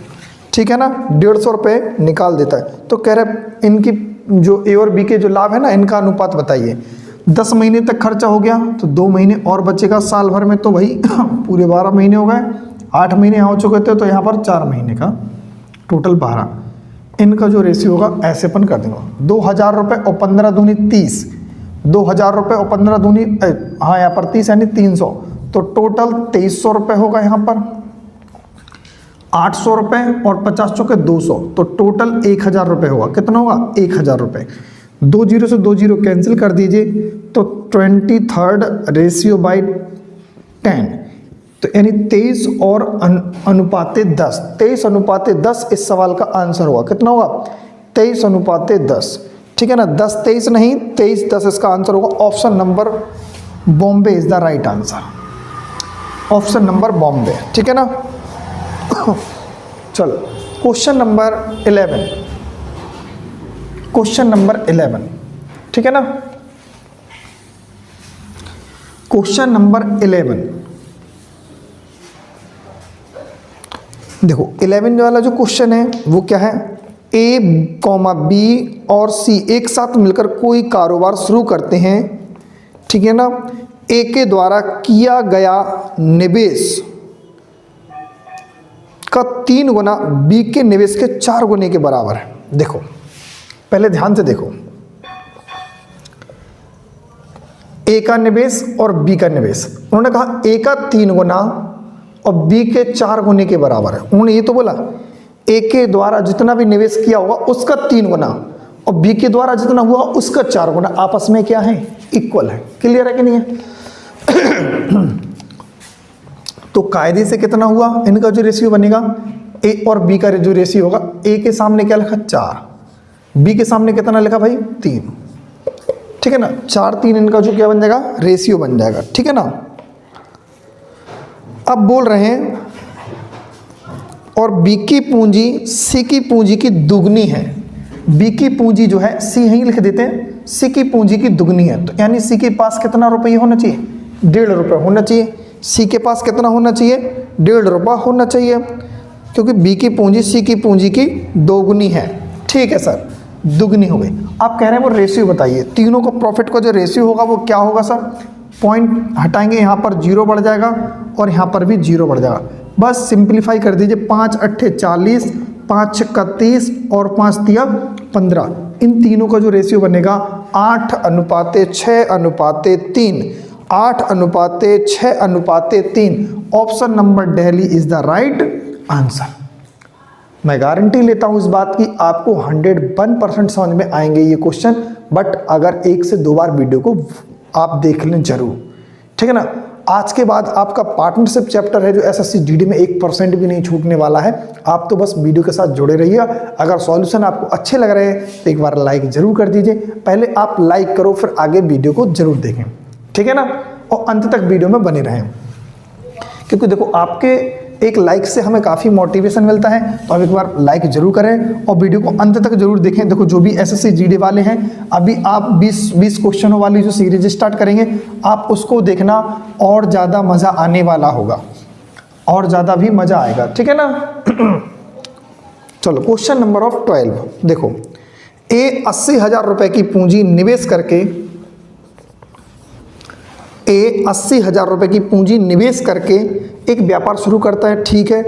ठीक है ना, 150 रुपये निकाल देता है। तो कह रहे इनकी जो ए और बी के जो लाभ है ना, इनका अनुपात बताइए। 10 महीने तक खर्चा हो गया तो 2 महीने और बचेगा, साल भर में तो भाई पूरे 12 महीने हो गए, 8 महीने यहाँ हो चुके थे, तो यहाँ पर 4 महीने का टोटल 12। इनका जो रेशियो होगा ऐसे अपन कर देंगे, 2000 रुपये और 15 दूनी 30, 2000 रुपये और 15 दूनी हाँ यहाँ पर 30 यानी 300, तो टोटल 2300 रुपये होगा यहाँ पर। 800 रुपये और 50 चौके 200, तो टोटल 1000 रुपये होगा। कितना होगा? 1000 रुपये। 2 जीरो से 2 जीरो कैंसिल कर दीजिए, तो 23rd रेशियो बाई 10, तो यानी 23 और अनुपाते 10, 23 अनुपाते 10 इस सवाल का आंसर होगा। कितना होगा? 23 अनुपाते 10, ठीक है ना। 10 23 नहीं, 23 10 इसका आंसर होगा। Option number Bombay is the right answer. Option number Bombay, ठीक है ना। चलो क्वेश्चन नंबर 11, क्वेश्चन नंबर 11, ठीक है ना। क्वेश्चन नंबर 11 देखो, 11 वाला जो क्वेश्चन है वो क्या है? ए, बी और सी एक साथ मिलकर कोई कारोबार शुरू करते हैं, ठीक है ना। ए के द्वारा किया गया निवेश का 3 गुना बी के निवेश के 4 गुने के बराबर है। देखो पहले ध्यान से देखो, ए का निवेश और बी का निवेश, उन्होंने कहा ए का 3 गुना और बी के 4 गुने के बराबर है। उन्होंने ये तो बोला ए के द्वारा जितना भी निवेश किया होगा उसका 3 गुना और बी के द्वारा जितना हुआ उसका 4 गुना, आपस में क्या है? इक्वल है। क्लियर है कि नहीं है? तो कायदे से कितना हुआ इनका जो रेशियो बनेगा? ए और बी का जो रेशियो होगा, ए के सामने क्या लिखा? 4, बी के सामने कितना लिखा भाई? 3, ठीक है ना। 4 3 इनका जो क्या बन जाएगा? रेशियो बन जाएगा, ठीक है ना। अब बोल रहे हैं और बी की पूंजी सी की पूंजी की दुगनी है। बी की पूंजी जो है, सी यहीं लिख देते हैं, सी की पूंजी की दुगनी है, तो यानी सी के पास कितना रुपये होना चाहिए? 1.5 रुपये होना चाहिए। सी के पास कितना होना चाहिए? 1.5 रुपया होना चाहिए, क्योंकि बी की पूंजी सी की पूंजी की दोगुनी है। ठीक है सर, दुगनी हो गई। आप कह रहे हैं वो रेशियो बताइए, तीनों को प्रॉफिट का जो रेशियो होगा वो क्या होगा सर? पॉइंट हटाएंगे, यहाँ पर 0 बढ़ जाएगा और यहाँ पर भी 0 बढ़ जाएगा। बस सिंप्लीफाई कर दीजिए, 5 8 40, 5 6 30 और 5 3 15। इन तीनों का जो रेशियो बनेगा 8:6:3, 8:6:3। Option number Delhi is the right answer. मैं गारंटी लेता हूं इस बात की, आपको 101% समझ में आएंगे ये क्वेश्चन, बट अगर 1 से 2 बार वीडियो को आप देख लें जरूर, ठीक है ना। आज के बाद आपका पार्टनरशिप चैप्टर है जो एसएससी जीडी में 1% भी नहीं छूटने वाला है। आप तो बस वीडियो के साथ जुड़े रहिए। अगर सॉल्यूशन आपको अच्छे लग रहे हैं तो एक बार लाइक जरूर कर दीजिए। पहले आप लाइक करो, फिर आगे वीडियो को जरूर देखें, ठीक है ना, और अंत तक वीडियो में बने रहें, क्योंकि देखो आपके एक लाइक से हमें काफ़ी मोटिवेशन मिलता है। तो आप एक बार लाइक जरूर करें और वीडियो को अंत तक जरूर देखें। देखो जो भी एसएससी जीडी वाले हैं, अभी आप 20 क्वेश्चनों वाली जो सीरीज स्टार्ट करेंगे, आप उसको देखना, और ज़्यादा मज़ा आने वाला होगा, और ज़्यादा भी मज़ा आएगा, ठीक है ना। चलो क्वेश्चन नंबर ऑफ 12 देखो, ए 80,000 रुपये की पूंजी निवेश करके, ए 80,000 रुपये की पूंजी निवेश करके एक व्यापार शुरू करता है, ठीक है।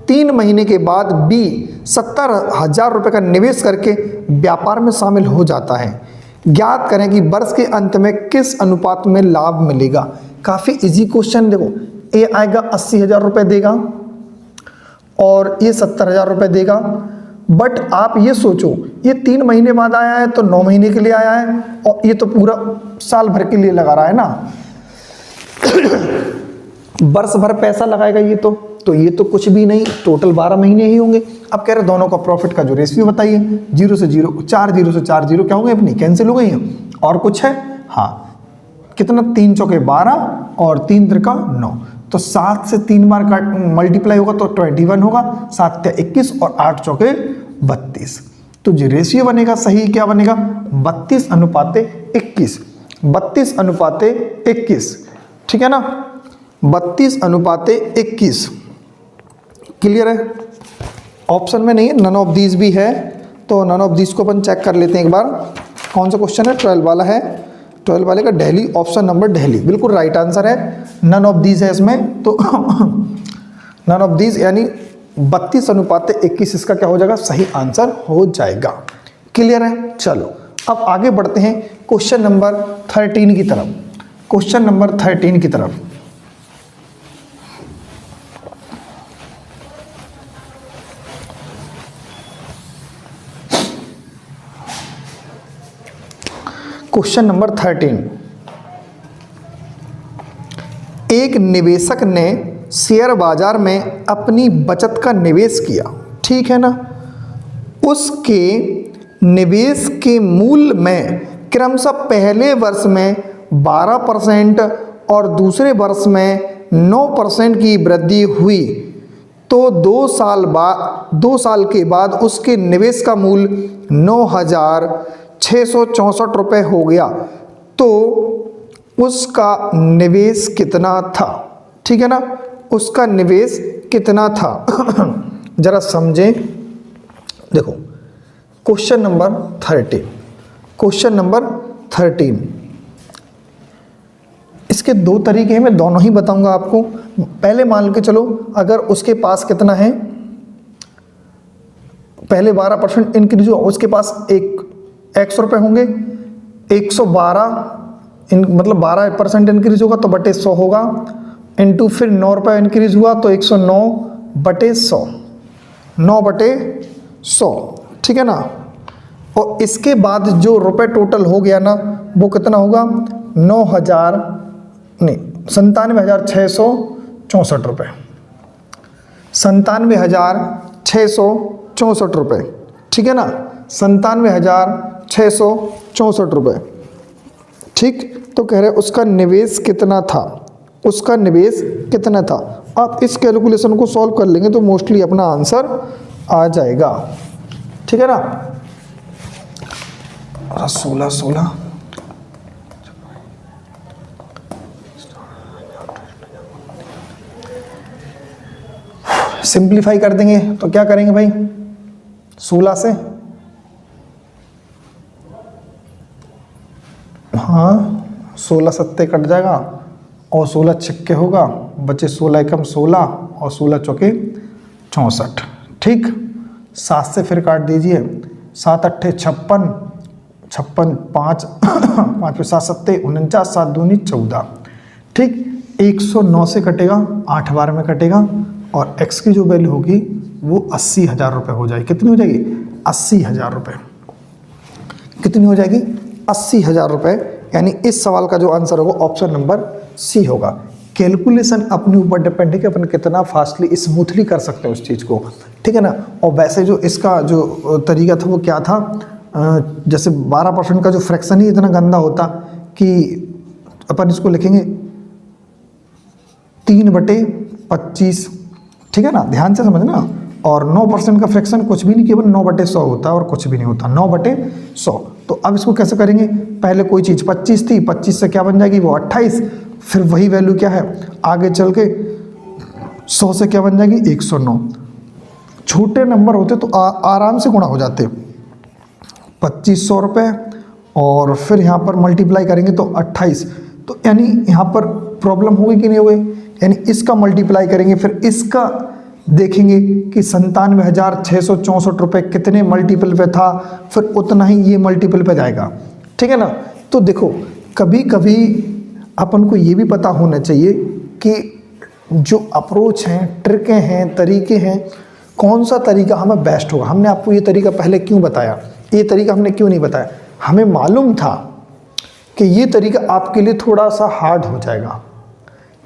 3 महीने के बाद बी 70,000 रुपये का निवेश करके व्यापार में शामिल हो जाता है। ज्ञात करें कि वर्ष के अंत में किस अनुपात में लाभ मिलेगा। काफ़ी इजी क्वेश्चन। देखो ए आएगा 80,000 रुपये देगा और ये 70,000 रुपये देगा, बट आप ये सोचो ये 3 महीने बाद आया है तो 9 महीने के लिए आया है, और ये तो पूरा साल भर के लिए लगा रहा है ना। वर्ष भर पैसा लगाएगा ये तो ये तो कुछ भी नहीं, टोटल 12 महीने ही होंगे। अब कह रहे दोनों का प्रॉफिट का जो रेशियो बताइए। 0 से 0, 4 0 से 4 0 क्या हो गए अपनी? कैंसिल हो गई हैं। और कुछ है? हाँ, कितना? 3 चौके 12 और 3 त्रिका 9, तो 7 से 3 बार का मल्टीप्लाई होगा तो 21 होगा, 7 × 21 और 8 चौके 32। तो जो रेशियो बनेगा सही क्या बनेगा? 32:21, 32:21, ठीक है ना, 32:21। क्लियर है। ऑप्शन में नहीं है, नन ऑफ दीज भी है, तो नन ऑफ दीज को अपन चेक कर लेते हैं एक बार। कौन सा क्वेश्चन है? 12 वाला है, 12 वाले का दिल्ली, ऑप्शन नंबर दिल्ली बिल्कुल राइट आंसर है। नन ऑफ दीज है इसमें, तो नन ऑफ दीज यानी 32:21 इसका क्या हो जाएगा? सही आंसर हो जाएगा। क्लियर है? चलो अब आगे बढ़ते हैं क्वेश्चन नंबर 13 की तरफ। क्वेश्चन नंबर 13 की तरफ क्वेश्चन नंबर 13, एक निवेशक ने शेयर बाजार में अपनी बचत का निवेश किया, ठीक है ना। उसके निवेश के मूल्य में क्रमशः पहले वर्ष में 12% और दूसरे वर्ष में 9% की वृद्धि हुई, तो 2 साल के बाद उसके निवेश का मूल्य 9,664 रुपये हो गया, तो उसका निवेश कितना था? ठीक है ना, उसका निवेश कितना था? जरा समझें। देखो क्वेश्चन नंबर 13, क्वेश्चन नंबर 13 इसके दो तरीके हैं, मैं दोनों ही बताऊंगा आपको। पहले मान के चलो अगर उसके पास कितना है, पहले 12% इंक्रीज हुआ, उसके पास 100 रुपये होंगे, 112 मतलब 12% इंक्रीज होगा तो बटे 100 होगा, इंटू फिर 9 रुपये इंक्रीज हुआ तो 109/100, 9/100, ठीक है ना। और इसके बाद जो रुपए टोटल हो गया ना वो कितना होगा? 97,664 रुपये, 97,664 रुपये, ठीक है ना, 97,664 रुपये, ठीक। तो कह रहे उसका निवेश कितना था, उसका निवेश कितना था। आप इस कैलकुलेशन को सॉल्व कर लेंगे तो मोस्टली अपना आंसर आ जाएगा, ठीक है ना। 16 सिंप्लीफाई कर देंगे तो क्या करेंगे भाई? 16 से, हाँ 16 सत्ते कट जाएगा और 16 छक्के होगा, बचे 16 एकम 16 और 16 चौके 64, ठीक। 7 से फिर काट दीजिए, 7 अट्ठे 56, 56 5 5 पे 7 सत्ते 49, 7 दूनी 14, ठीक। 109 से कटेगा, 8 बार में कटेगा और x की जो वैल्यू होगी वो 80,000 रुपये हो जाएगी। कितनी हो जाएगी? 80,000 रुपये। कितनी हो जाएगी? 80,000 रुपये। यानी इस सवाल का जो आंसर होगा ऑप्शन नंबर सी होगा। कैलकुलेशन अपने ऊपर डिपेंड है कि अपन कितना फास्टली स्मूथली कर सकते हैं उस चीज़ को, ठीक है ना। और वैसे जो इसका जो तरीका था वो क्या था, जैसे 12% का जो फ्रैक्शन ही इतना गंदा होता कि अपन इसको लिखेंगे 3/25, ठीक है ना, ध्यान से समझना। और 9% का फ्रैक्शन कुछ भी नहीं, केवल 9/100 होता है और कुछ भी नहीं होता, 9/100। तो अब इसको कैसे करेंगे? पहले कोई चीज़ 25 थी, 25 से क्या बन जाएगी? वो 28, फिर वही वैल्यू क्या है आगे चल के 100 से क्या बन जाएगी? 109। छोटे नंबर होते तो आराम से गुणा हो जाते, 2500 रुपये और फिर यहाँ पर मल्टीप्लाई करेंगे तो 28। तो यानी यहाँ पर प्रॉब्लम होगी कि नहीं होगी? यानी इसका मल्टीप्लाई करेंगे फिर इसका देखेंगे कि 97,664 रुपये कितने मल्टीपल पे था, फिर उतना ही ये मल्टीपल पे जाएगा, ठीक है ना। तो देखो कभी कभी अपन को ये भी पता होना चाहिए कि जो अप्रोच हैं, ट्रिकें हैं, तरीके हैं, कौन सा तरीका हमें बेस्ट होगा। हमने आपको ये तरीका पहले क्यों बताया, ये तरीका हमने क्यों नहीं बताया? हमें मालूम था कि ये तरीका आपके लिए थोड़ा सा हार्ड हो जाएगा,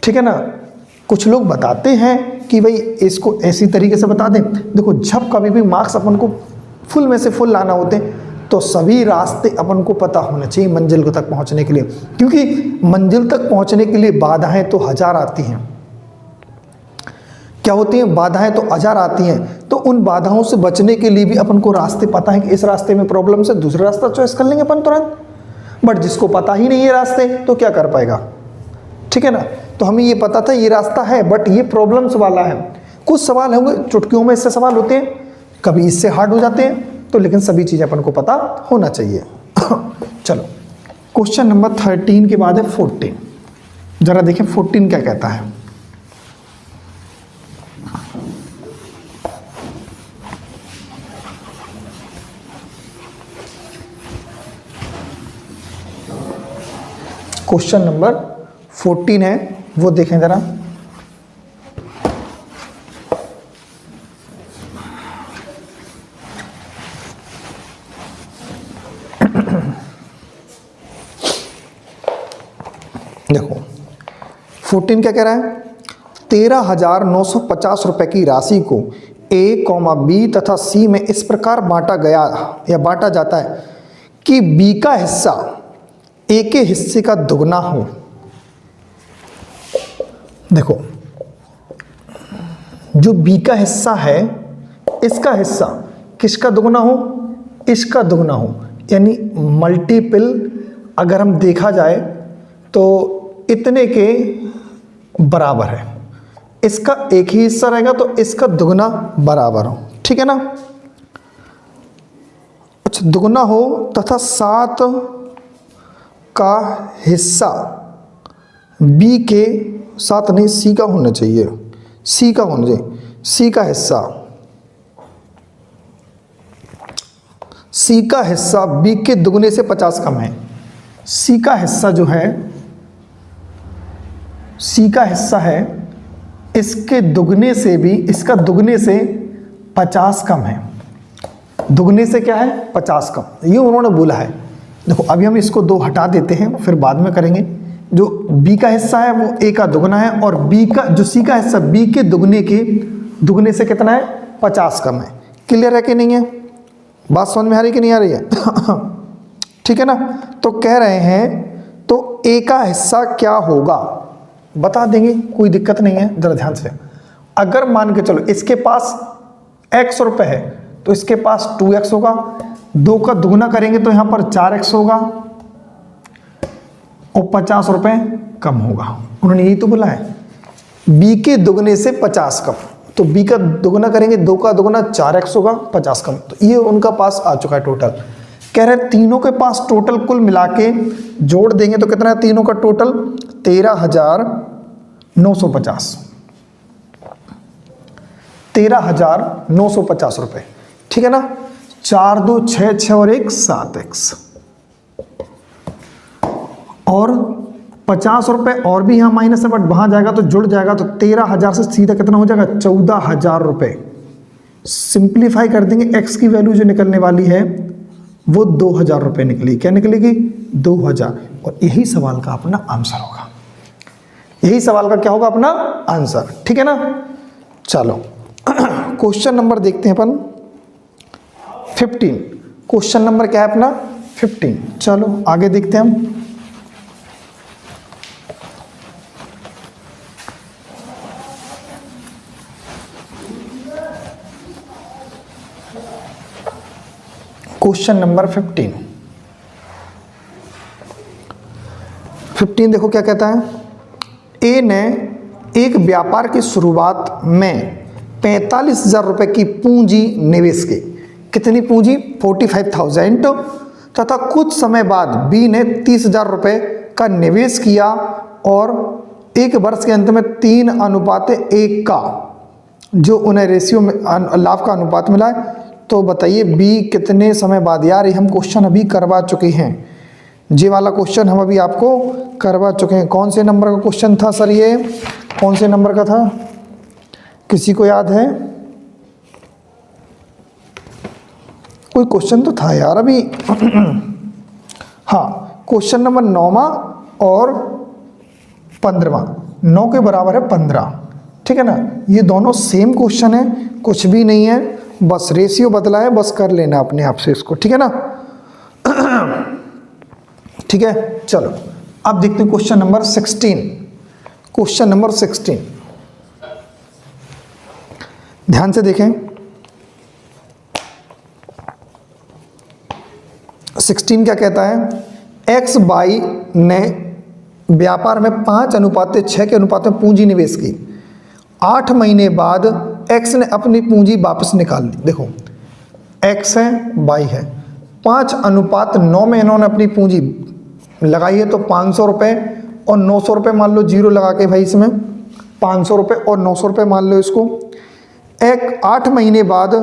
ठीक है ना। कुछ लोग बताते हैं कि भाई इसको ऐसी तरीके से बता दें। देखो जब कभी भी मार्क्स अपन को फुल में से फुल लाना होते तो सभी रास्ते अपन को पता होना चाहिए मंजिल तक पहुंचने के लिए, क्योंकि मंजिल तक पहुंचने के लिए बाधाएं तो 1000 आती हैं। क्या होती हैं? बाधाएं तो 1000 आती हैं। तो उन बाधाओं से बचने के लिए भी अपन को रास्ते पता है कि इस रास्ते में प्रॉब्लम से दूसरा रास्ता चॉइस कर लेंगे अपन तुरंत। बट जिसको पता ही नहीं है रास्ते तो क्या कर पाएगा, ठीक है ना। तो हमें ये पता था ये रास्ता है बट ये प्रॉब्लम्स वाला है। कुछ सवाल होंगे चुटकियों में इससे सवाल होते हैं, कभी इससे हार्ड हो जाते हैं, तो लेकिन सभी चीज़ें अपन को पता होना चाहिए। चलो क्वेश्चन नंबर 13 के बाद है 14। जरा देखें 14 क्या कहता है। क्वेश्चन नंबर 14 है, वो देखें जरा। देखो 14 क्या कह रहा है, 13,950 रुपए की राशि को ए, बी तथा सी में इस प्रकार बांटा गया या बांटा जाता है कि बी का हिस्सा ए के हिस्से का दुगना हो। देखो जो बी का हिस्सा है, इसका हिस्सा किसका दुगना हो, इसका दुगना हो, यानी मल्टीपल अगर हम देखा जाए तो इतने के बराबर है। इसका एक ही हिस्सा रहेगा तो इसका दुगना बराबर हो, ठीक है ना। अच्छा, दुगना हो तथा 7 का हिस्सा बी के साथ नहीं, सी का होना चाहिए, सी का होना चाहिए, सी का हिस्सा, सी का हिस्सा बी के दुगने से 50 कम है। सी का हिस्सा जो है, सी का हिस्सा है इसके दुगने से भी, इसका दुगने से 50 कम है। दुगने से क्या है, 50 कम, ये उन्होंने बोला है। देखो अभी हम इसको 2 हटा देते हैं, फिर बाद में करेंगे। जो बी का हिस्सा है वो ए का दुगना है, और बी का जो सी का हिस्सा बी के दुगने से कितना है, 50 कम है। क्लियर है कि नहीं है, बात समझ में आ रही कि नहीं आ रही है? ठीक है ना। तो कह रहे हैं तो ए का हिस्सा क्या होगा बता देंगे, कोई दिक्कत नहीं है। जरा ध्यान से, अगर मान के चलो इसके पास x रुपए है तो इसके पास 2x होगा, 2 का दुगना करेंगे तो यहां पर 4x होगा और 50 रुपए कम होगा। उन्होंने यही तो बोला है, b के दुगने से 50 कम, तो b का दुगना करेंगे, 2 का दुगना 4x होगा, 50 कम। तो ये उनका पास आ चुका है टोटल। कह रहे तीनों के पास टोटल कुल मिला के जोड़ देंगे तो कितना है तीनों का टोटल, 13,950, 13,950 रुपए, ठीक है ना। 4 2 6 6 और 1 7x, और 50 रुपए और भी यहाँ माइनस है, बट वहां जाएगा तो जुड़ जाएगा, तो 13,000 से सीधा कितना हो जाएगा, 14,000 रुपए। सिंप्लीफाई कर देंगे, x की वैल्यू जो निकलने वाली है वो 2,000 रुपए निकली। क्या निकलेगी, 2,000। और यही सवाल का अपना आंसर होगा, यही सवाल का क्या होगा अपना आंसर, ठीक है ना। चलो क्वेश्चन नंबर देखते हैं अपन 15। क्वेश्चन नंबर क्या है अपना 15। चलो आगे देखते हैं हम। क्वेश्चन नंबर 15 देखो क्या कहता है। ए ने एक व्यापार की शुरुआत में 45,000 रुपए की पूंजी निवेश की। कितनी पूंजी, 45,000, तथा कुछ समय बाद बी ने 30,000 रुपए का निवेश किया और 1 वर्ष के अंत में 3:1 का जो उन्हें रेशियो में लाभ का अनुपात मिला है। तो बताइए बी कितने समय बाद। यार ये हम क्वेश्चन अभी करवा चुके हैं, ये वाला क्वेश्चन हम अभी आपको करवा चुके हैं। कौन से नंबर का क्वेश्चन था सर, ये कौन से नंबर का था, किसी को याद है? कोई क्वेश्चन तो था यार अभी। हाँ, क्वेश्चन नंबर 9वां और 15वां, 9 के बराबर है 15, ठीक है ना। ये दोनों सेम क्वेश्चन है, कुछ भी नहीं है, बस रेशियो बदला है, बस कर लेना अपने आप से इसको, ठीक है ना। ठीक है, चलो अब देखते हैं क्वेश्चन नंबर 16। क्वेश्चन नंबर 16 ध्यान से देखें। 16 क्या कहता है, एक्स बाई ने व्यापार में 5:6 के अनुपात में पूंजी निवेश की। 8 महीने बाद एक्स ने अपनी पूंजी वापस निकाल ली। देखो x है, y है। 5:9 में इन्होंने अपनी पूंजी लगाई है, तो 500 रुपये और 900 रुपये मान लो, जीरो लगा के भाई इसमें 500 रुपये और 900 रुपये मान लो इसको। 8 महीने बाद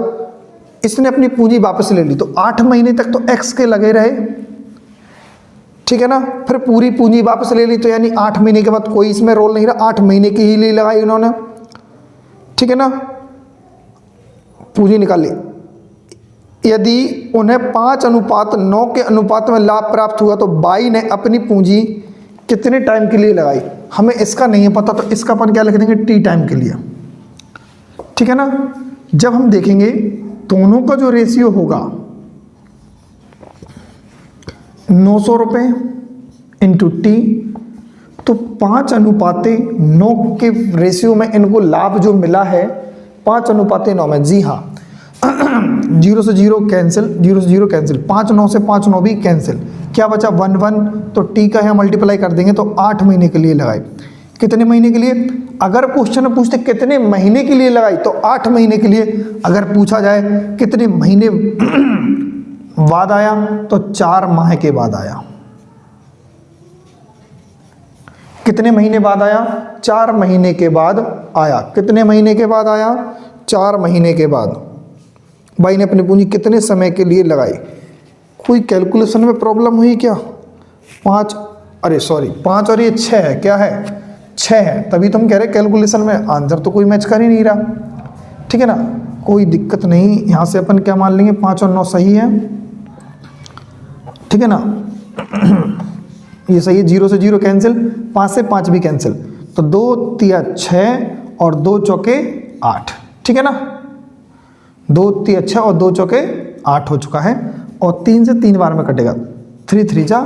इसने अपनी पूंजी वापस ले ली, तो 8 महीने तक तो x के लगे रहे, ठीक है ना। फिर पूरी पूंजी वापस ले ली, तो यानी 8 महीने के बाद कोई इसमें रोल नहीं रहा, 8 महीने की ही ली लगाई इन्होंने, ठीक है ना। पूंजी निकाल ली। यदि उन्हें 5:9 के अनुपात में लाभ प्राप्त हुआ, तो बाई ने अपनी पूंजी कितने टाइम के लिए लगाई। हमें इसका नहीं है पता, तो इसका अपन क्या लिख देंगे, टी टाइम के लिए, ठीक है ना। जब हम देखेंगे दोनों का जो रेशियो होगा 900 रुपये इंटू टी, तो 5:9 के रेशियो में इनको लाभ जो मिला है 5:9 में। जी हाँ, 0 से 0 कैंसिल, 0 से 0 कैंसिल, 5:9 से 5:9 भी कैंसिल, क्या बचा 1:1, तो टी का यहाँ मल्टीप्लाई कर देंगे, तो 8 महीने के लिए लगाई। कितने महीने के लिए, अगर क्वेश्चन में पूछते कितने महीने के लिए लगाई, तो 8 महीने के लिए। अगर पूछा जाए कितने महीने बाद आया, तो 4 माह के बाद आया। कितने महीने बाद आया, 4 महीने के बाद आया। कितने महीने के बाद आया, 4 महीने के बाद। भाई ने अपनी पूंजी कितने समय के लिए लगाई। कोई कैलकुलेशन में प्रॉब्लम हुई क्या। 5 और ये 6 है, क्या है 6 है, तभी तो हम कह रहे कैलकुलेशन में आंसर तो कोई मैच कर ही नहीं रहा, ठीक है ना। कोई दिक्कत नहीं, यहाँ से अपन क्या मान लेंगे, 5 और 9 सही है, ठीक है ना। ये सही है, 0 से 0 कैंसिल, 5 से 5 भी कैंसिल, तो 2 तिया 6 और 2 चौके 8, ठीक है ना। 2 तिया 6 और 2 चौके 8 हो चुका है, और 3 से 3 बार में कटेगा, 3 3 जा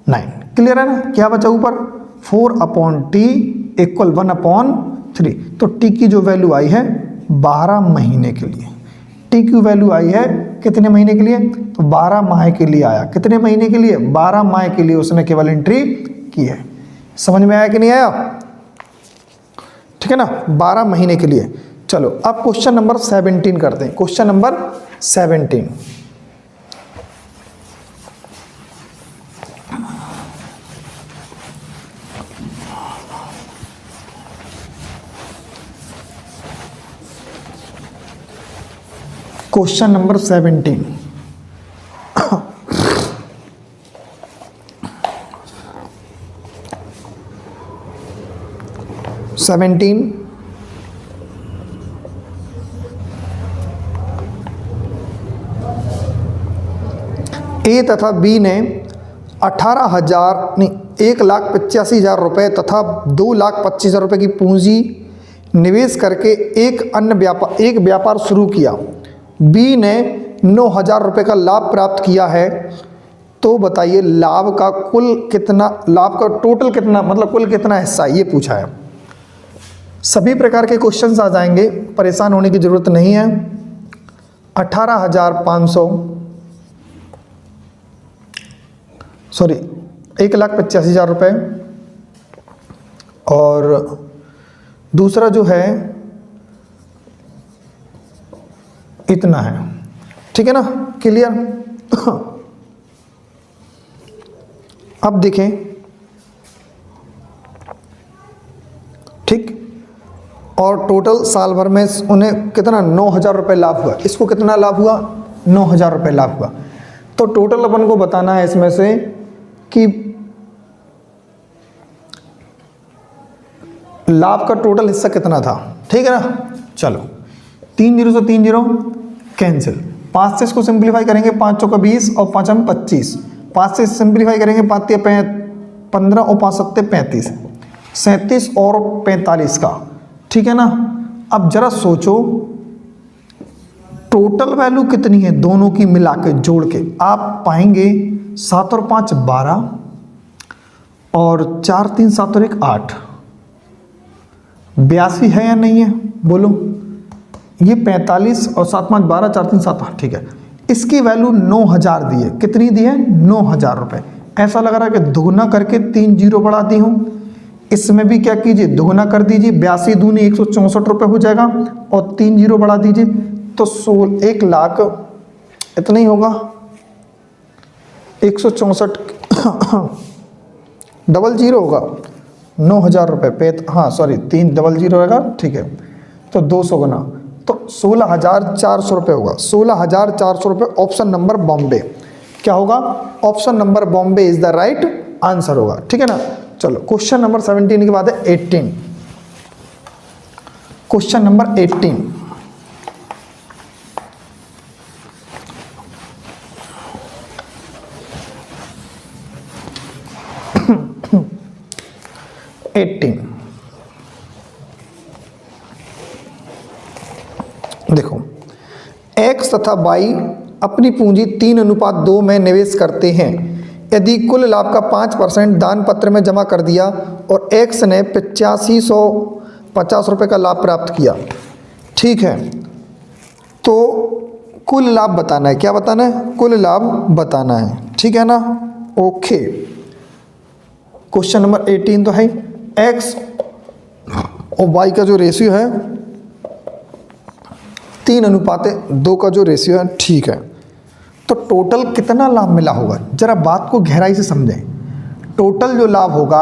9, क्लियर है ना। क्या बचा ऊपर, 4/t = 1/3। तो टी की जो वैल्यू आई है 12 महीने के लिए, टी की वैल्यू आई है कितने महीने के लिए, तो 12 माह के लिए आया। कितने महीने के लिए, 12 माह के लिए उसने केवल एंट्री की है। समझ में आया कि नहीं आया, ठीक है ना, 12 महीने के लिए। चलो अब क्वेश्चन नंबर 17 करते हैं। Question number 17, question number 17। ए तथा बी ने 1,85,000 रुपये तथा 2,25,000 रुपये की पूंजी निवेश करके एक व्यापार शुरू किया। बी ने 9,000 रुपये का लाभ प्राप्त किया है, तो बताइए लाभ का टोटल कितना, मतलब कुल कितना हिस्सा, ये पूछा है। सभी प्रकार के क्वेश्चंस आ जाएंगे, परेशान होने की ज़रूरत नहीं है। 1,85,000 रुपये, और दूसरा जो है इतना है, ठीक है ना, क्लियर। अब देखें, ठीक, और टोटल साल भर में उन्हें कितना 9,000 रुपये लाभ हुआ। इसको कितना लाभ हुआ, 9,000 रुपये लाभ हुआ। तो टोटल अपन को बताना है इसमें से कि लाभ का टोटल हिस्सा कितना था, ठीक है ना। चलो 3 0 से 3 0 कैंसिल, 5 से इसको सिंप्लीफाई करेंगे, 5 चौका 20 और 5 हम 25, 5 से सिंप्लीफाई करेंगे, 5 तिया 15 और 5 सत्ते 35, 37 और 45 का, ठीक है ना। अब जरा सोचो टोटल वैल्यू कितनी है दोनों की मिला के जोड़ के, आप पाएंगे 7 और 5 12 और 4 3 7 और 1 8, 82 है या नहीं है बोलो। ये 45 और 7 5 12, 4 3 7 8, ठीक है। इसकी वैल्यू 9,000 दी है, कितनी दी है 9,000 रुपये। ऐसा लग रहा है कि दोगुना करके 3 0 बढ़ा दी हूँ, इसमें भी क्या कीजिए दोगुना कर दीजिए, 82 दूनी 164 रुपये हो जाएगा, और 3 0 बढ़ा दीजिए, तो 1,00,000 इतना ही होगा, 164 डबल जीरो होगा, 9,000 रुपये पे, हाँ सॉरी 3 डबल जीरो रहेगा, ठीक है। तो 200 गुना तो 16,400 रुपये होगा, 16,400 रुपये। ऑप्शन नंबर बॉम्बे क्या होगा, option number Bombay is the right answer होगा, ठीक है ना। चलो क्वेश्चन नंबर 17 के बाद है 18, क्वेश्चन नंबर 18। देखो, x तथा y अपनी पूंजी 3:2 में निवेश करते हैं। यदि कुल लाभ का 5% दान पत्र में जमा कर दिया और x ने 8550 रुपये का लाभ प्राप्त किया, ठीक है, तो कुल लाभ बताना है। क्या बताना है, कुल लाभ बताना है, ठीक है ना। ओके, क्वेश्चन नंबर 18 तो है x और y का जो रेशियो है 3:2 का जो रेशियो है, ठीक है। तो टोटल कितना लाभ मिला होगा, जरा बात को गहराई से समझें। टोटल जो लाभ होगा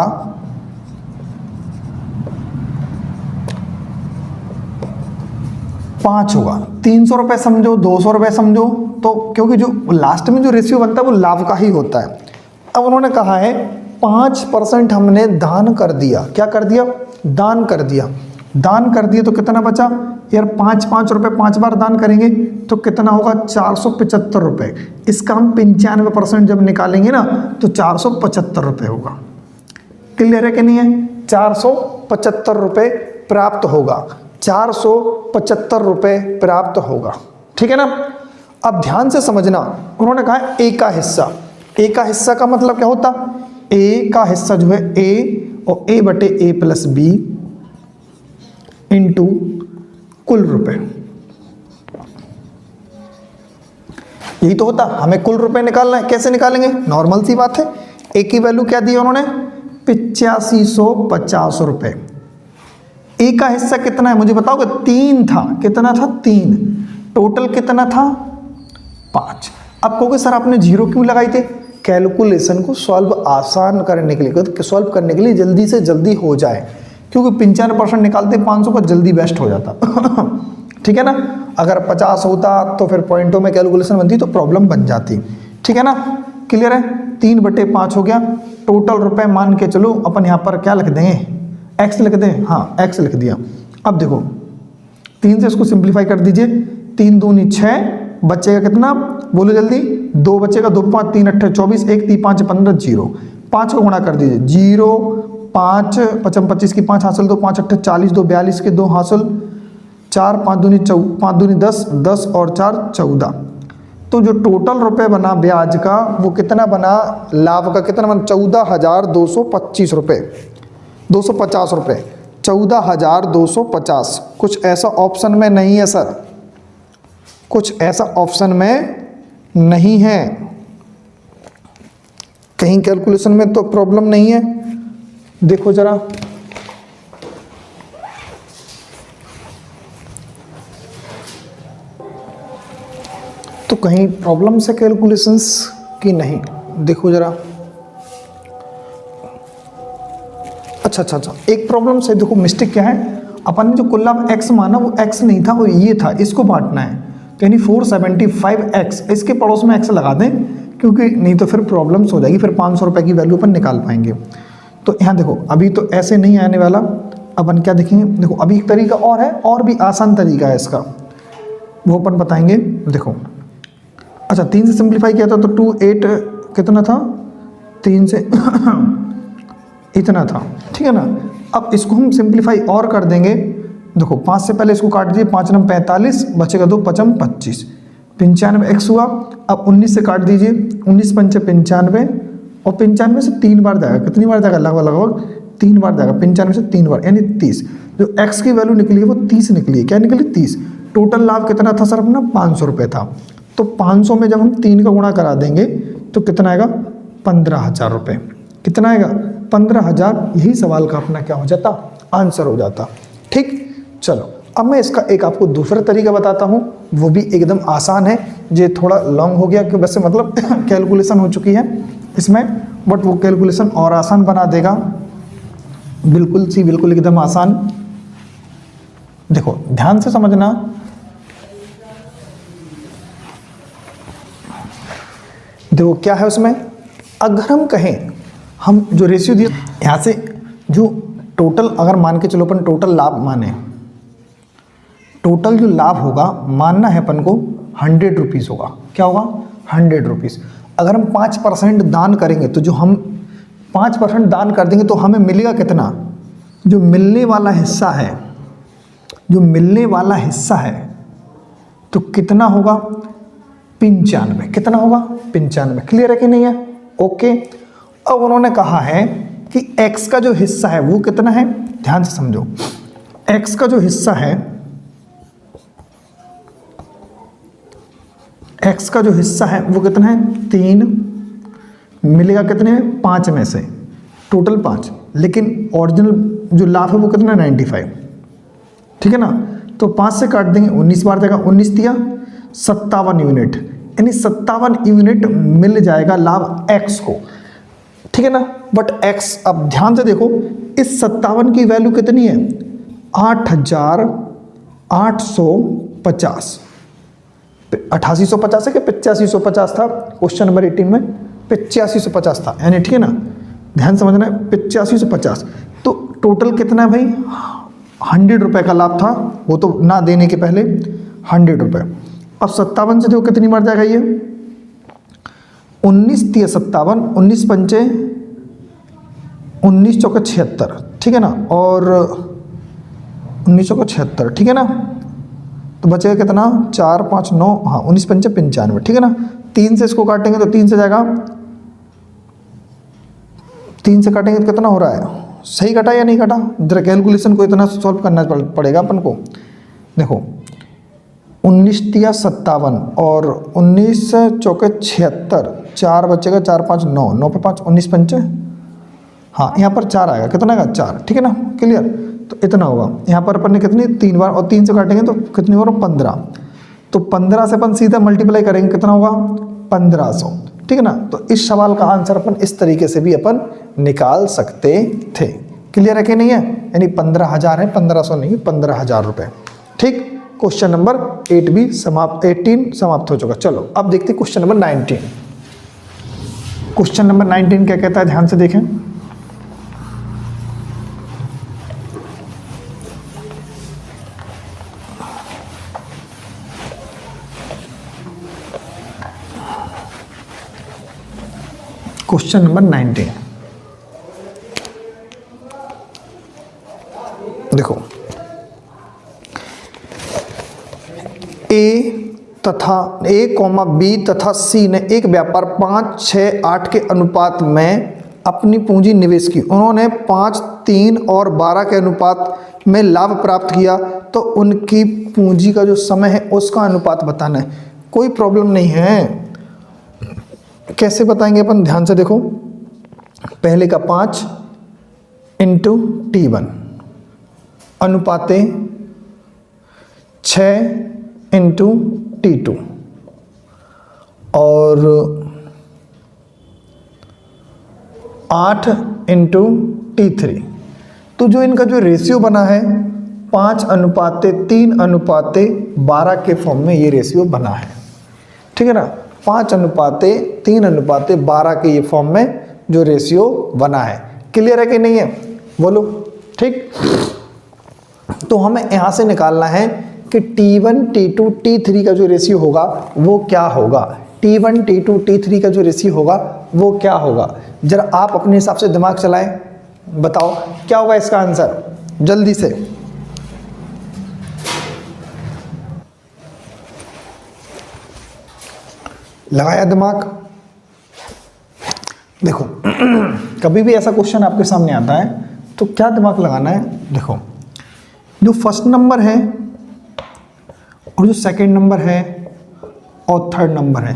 5 होगा, 300 रुपये समझो, 200 रुपये समझो, तो क्योंकि जो लास्ट में जो रेशियो बनता है वो लाभ का ही होता है। अब उन्होंने कहा है 5% हमने दान कर दिया। क्या कर दिया, दान कर दिया। दान कर दिए तो कितना बचा यार, 5 रुपये 5 बार दान करेंगे तो कितना होगा, 475 रुपये। इसका हम 95% जब निकालेंगे ना तो 475 रुपये होगा। क्लियर है कि नहीं है, 475 रुपये प्राप्त होगा, 475 रुपये प्राप्त होगा, ठीक है ना। अब ध्यान से समझना, उन्होंने कहा ए का हिस्सा। ए का हिस्सा का मतलब क्या होता, ए का हिस्सा जो है ए और ए बटे ए प्लस बी इंटू कुल रुपए, यही तो होता। हमें कुल रुपए निकालना है, कैसे निकालेंगे, नॉर्मल सी बात है। ए की वैल्यू क्या दी उन्होंने, 8550 रुपये। ए का हिस्सा कितना है मुझे बताओगे, 3 था। कितना था, 3। टोटल कितना था, 5। अब कहोगे सर आपने जीरो क्यों लगाई थे, कैलकुलेशन को सॉल्व आसान करने के लिए, सॉल्व करने के लिए जल्दी से जल्दी हो जाए, क्योंकि 95% निकालते 500 का जल्दी बेस्ट हो जाता ठीक है ना। अगर 50 होता तो फिर पॉइंटों में कैलकुलेशन बनती तो प्रॉब्लम बन जाती, ठीक है ना। क्लियर है, 3/5 हो गया। टोटल रुपए मान के चलो अपन यहाँ पर क्या लिख देंगे, x लिख दें, हाँ x लिख दिया। अब देखो 3 से इसको सिंप्लीफाई कर दीजिए, 3 दूनी 6, बचेगा कितना बोलो जल्दी, 2 बचेगा, 2 5 3 8 24, 1 3 5 15 0, 5 को गुणा कर दीजिए, 0 5 55 25 की 5 हासिल, 2 5 8 40, 2 42 के 2 हासिल, 4 5 दूनी 10 10 और 4 14। तो जो टोटल रुपए बना ब्याज का वो कितना बना, लाभ का कितना बना, 14,225 रुपये, 250 रुपये, 14,250। कुछ ऐसा ऑप्शन में नहीं है सर, कुछ ऐसा ऑप्शन में नहीं है, कहीं कैलकुलेशन में तो प्रॉब्लम नहीं है। देखो जरा, तो कहीं प्रॉब्लम से कैलकुलेशंस की नहीं, देखो जरा। अच्छा, एक प्रॉब्लम से देखो, मिस्टेक क्या है, अपन ने जो कुल लाभ x माना वो x नहीं था, वो ये था, इसको बांटना है, तो यानी 475x, इसके पड़ोस में x लगा दें, क्योंकि नहीं तो फिर प्रॉब्लम्स हो जाएगी, फिर 500 रुपये की वैल्यू अपन निकाल पाएंगे। तो यहाँ देखो अभी तो ऐसे नहीं आने वाला, अपन क्या देखेंगे, देखो अभी एक तरीका और है, और भी आसान तरीका है इसका, वो अपन बताएंगे। देखो अच्छा, 3 से सिंप्लीफाई किया था तो 2 8 कितना था, 3 से इतना था, ठीक है ना। अब इसको हम सिंप्लीफाई और कर देंगे। देखो 5 से पहले इसको काट दीजिए, 5 9 45, बचेगा 2 5 25, 95x हुआ। अब 19 से काट दीजिए, 19 5 95, और 95 से 3 बार जाएगा, कितनी बार जाएगा, लगभग 3 बार जाएगा, 95 से 3 बार यानी 30। जो x की वैल्यू निकली है वो 30 निकली है, क्या निकली, 30। टोटल लाभ कितना था सर अपना, 500 रुपये था। तो 500 में जब हम 3 का गुणा करा देंगे तो कितना आएगा, 15,000 रुपये। कितना आएगा, 15,000। यही सवाल का अपना क्या हो जाता, आंसर हो जाता। ठीक, चलो अब मैं इसका एक आपको दूसरा तरीका बताता हूँ, वो भी एकदम आसान है। ये थोड़ा लॉन्ग हो गया क्योंकि वैसे मतलब कैलकुलेशन हो चुकी है इसमें, बट वो कैलकुलेशन और आसान बना देगा, बिल्कुल एकदम आसान। देखो ध्यान से समझना, देखो क्या है उसमें। अगर हम कहें, हम जो रेशियो दिया यहाँ से, जो टोटल अगर मान के चलो अपन टोटल लाभ माने, टोटल जो लाभ होगा मानना है अपन को 100 रुपीज़ होगा। क्या होगा? 100 रुपीज़। अगर हम 5% दान करेंगे तो जो हम 5% दान कर देंगे तो हमें मिलेगा कितना? जो मिलने वाला हिस्सा है, जो मिलने वाला हिस्सा है तो कितना होगा? 95। कितना होगा? 95। क्लियर है कि नहीं है? ओके। अब उन्होंने कहा है कि x का जो हिस्सा है वो कितना है? ध्यान से समझो, x का जो हिस्सा है, x का जो हिस्सा है वो कितना है? 3। मिलेगा कितने में? 5 में से, टोटल 5। लेकिन ओरिजिनल जो लाभ है वो कितना? 95। ठीक है ना? तो 5 से काट देंगे, 19 बार देगा, 19 दिया 57 यूनिट, यानी 57 यूनिट मिल जाएगा लाभ x को। ठीक है ना? बट x, अब ध्यान से देखो, इस 57 की वैल्यू कितनी है? 8850। 8850 है कि 8550 था? क्वेश्चन नंबर 18 में 8550 था, यानी ठीक है ना, ध्यान समझना है, 8550। तो टोटल कितना है भाई? 100 रुपये का लाभ था, वो तो ना देने के पहले 100 रुपये। अब 57 से देखो कितनी बार जाएगा ये? 19 × 57, 19 पंचे 19 चौके 76, ठीक है ना, और 19 चौके 76, ठीक है ना, तो बचेगा कितना? 4 5 9, हाँ 19 पंचे 95, ठीक है ना। 3 से इसको काटेंगे तो 3 से जाएगा, 3 से काटेंगे तो कितना हो रहा है? सही कटा या नहीं कटा? जरा कैलकुलेशन को इतना सॉल्व करना पड़ेगा अपन को। देखो 19 × 57 और 19 चौके 76, 4 बचेगा, 4 5 9, 9 पे 5 19 पंचे, हाँ यहाँ पर 4 आएगा, कितना आएगा? 4, ठीक है ना, क्लियर। तो इतना होगा। यहाँ पर अपन ने कितनी? 3 बार, और 3 से काटेंगे तो कितनी होगा? 15। तो 15 से अपन सीधा मल्टीप्लाई करेंगे, कितना होगा? 1500, ठीक है ना। तो इस सवाल का आंसर अपन इस तरीके से भी अपन निकाल सकते थे। क्लियर है कि नहीं है? यानी 15,000 है, 1500 नहीं, 15,000 रुपये। ठीक, क्वेश्चन नंबर 18 समाप्त हो चुका। चलो अब देखते हैं क्वेश्चन नंबर 19। क्वेश्चन नंबर 19 क्या कहता है? ध्यान से देखें। क्वेश्चन नंबर 19 देखो, A, B तथा C ने एक व्यापार 5, 6, 8 के अनुपात में अपनी पूंजी निवेश की। उन्होंने 5, 3 और 12 के अनुपात में लाभ प्राप्त किया, तो उनकी पूंजी का जो समय है उसका अनुपात बताना है। कोई प्रॉब्लम नहीं है। कैसे बताएंगे अपन? ध्यान से देखो, पहले का 5 × T1 अनुपाते 6 × T2 और 8 × T3। तो जो इनका जो रेशियो बना है 5:3:12 के फॉर्म में ये रेशियो बना है। ठीक है ना, 5:3:12 के ये फॉर्म में जो रेशियो बना है। क्लियर है कि नहीं है? बोलो। ठीक, तो हमें यहाँ से निकालना है कि T1, T2, T3 का जो रेशियो होगा वो क्या होगा। T1, T2, T3 का जो रेशियो होगा वो क्या होगा। जरा आप अपने हिसाब से दिमाग चलाएं, बताओ क्या होगा इसका आंसर, जल्दी से। लगाया दिमाग? देखो कभी भी ऐसा क्वेश्चन आपके सामने आता है तो क्या दिमाग लगाना है। देखो, जो फर्स्ट नंबर है और जो सेकंड नंबर है और थर्ड नंबर है,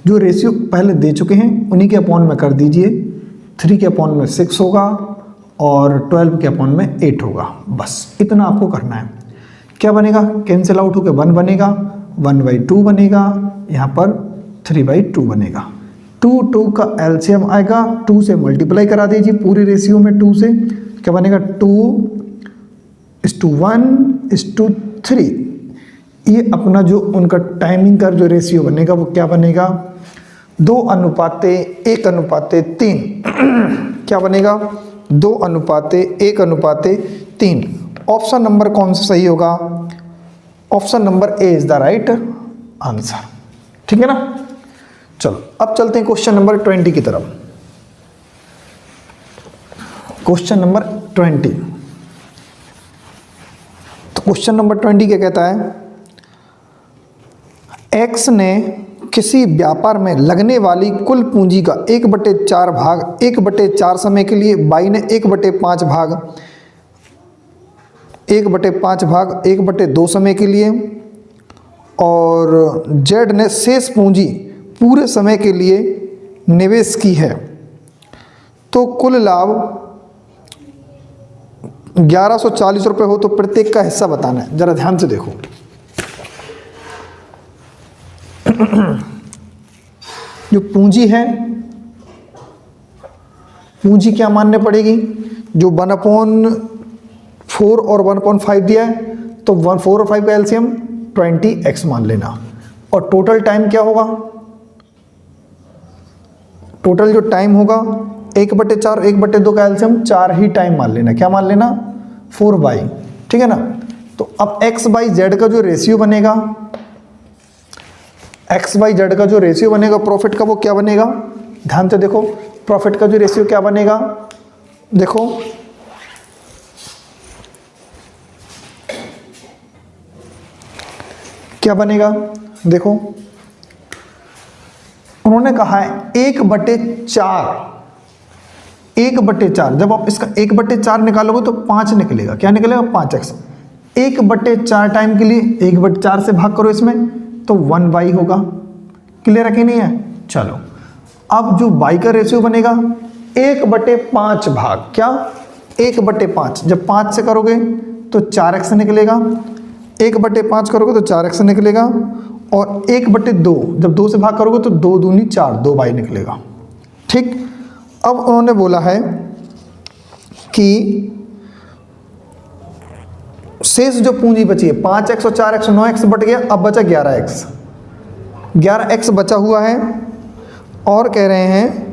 जो रेशियो पहले दे चुके हैं उन्हीं के अपॉन में कर दीजिए। 3 के अपॉन में 6 होगा और 12 के अपॉन में 8 होगा। बस इतना आपको करना है। क्या बनेगा, कैंसिल आउट होकर 1 बनेगा, 1/2 बनेगा, यहाँ पर 3/2 बनेगा। 2 का एलसीएम आएगा, 2 से मल्टीप्लाई करा दीजिए पूरे रेशियो में 2 से, क्या बनेगा 2:1:3। ये अपना जो उनका टाइमिंग का जो रेशियो बनेगा वो क्या बनेगा 2:1:3 क्या बनेगा 2:1:3। ऑप्शन नंबर कौन सा सही होगा, option number A is the right answer. ठीक है ना। चलो अब चलते हैं क्वेश्चन नंबर 20 की तरफ। क्वेश्चन नंबर 20, तो क्वेश्चन नंबर 20 क्या कहता है, एक्स ने किसी व्यापार में लगने वाली कुल पूंजी का 1/4 भाग 1/4 समय के लिए, वाई ने 1/5 भाग 1/2 समय के लिए, और जेड ने शेष पूंजी पूरे समय के लिए निवेश की है, तो कुल लाभ 1140 रुपये हो, तो प्रत्येक का हिस्सा बताना है। जरा ध्यान से देखो, जो पूंजी है, पूंजी क्या मानने पड़ेगी, जो 1/4 और 1/5 दिया है, तो 4 और 5 का एलसीएम 20x मान लेना। और टोटल टाइम क्या होगा, टोटल जो टाइम होगा 1/4 1/2 का एलसीएम 4 ही टाइम मान लेना। क्या मान लेना 4/। ठीक है ना। तो अब x/z का जो रेशियो बनेगा, x/z का जो रेशियो बनेगा प्रॉफिट का, वो क्या बनेगा, ध्यान से देखो, प्रॉफिट का जो रेशियो क्या बनेगा, देखो क्या बनेगा, देखो उन्होंने कहा है 1/4 जब आप इसका 1/4 निकालोगे तो 5 निकलेगा। क्या निकलेगा 5x। 1/4 टाइम के लिए 1/4 से भाग करो इसमें, तो 1/, होगा। क्लियर है कि नहीं है। चलो अब जो y का रेशियो बनेगा 1/5 भाग, क्या 1/5, जब 5 से करोगे तो 4x निकलेगा, 1/5 करोगे तो 4x निकलेगा, और 1/2 जब 2 से भाग करोगे तो 2 दूनी 4, 2y निकलेगा। ठीक। अब उन्होंने बोला है कि शेष जो पूंजी बची है 5x और 4x 9x बट गया, अब बचा 11x। 11x बचा हुआ है, और कह रहे हैं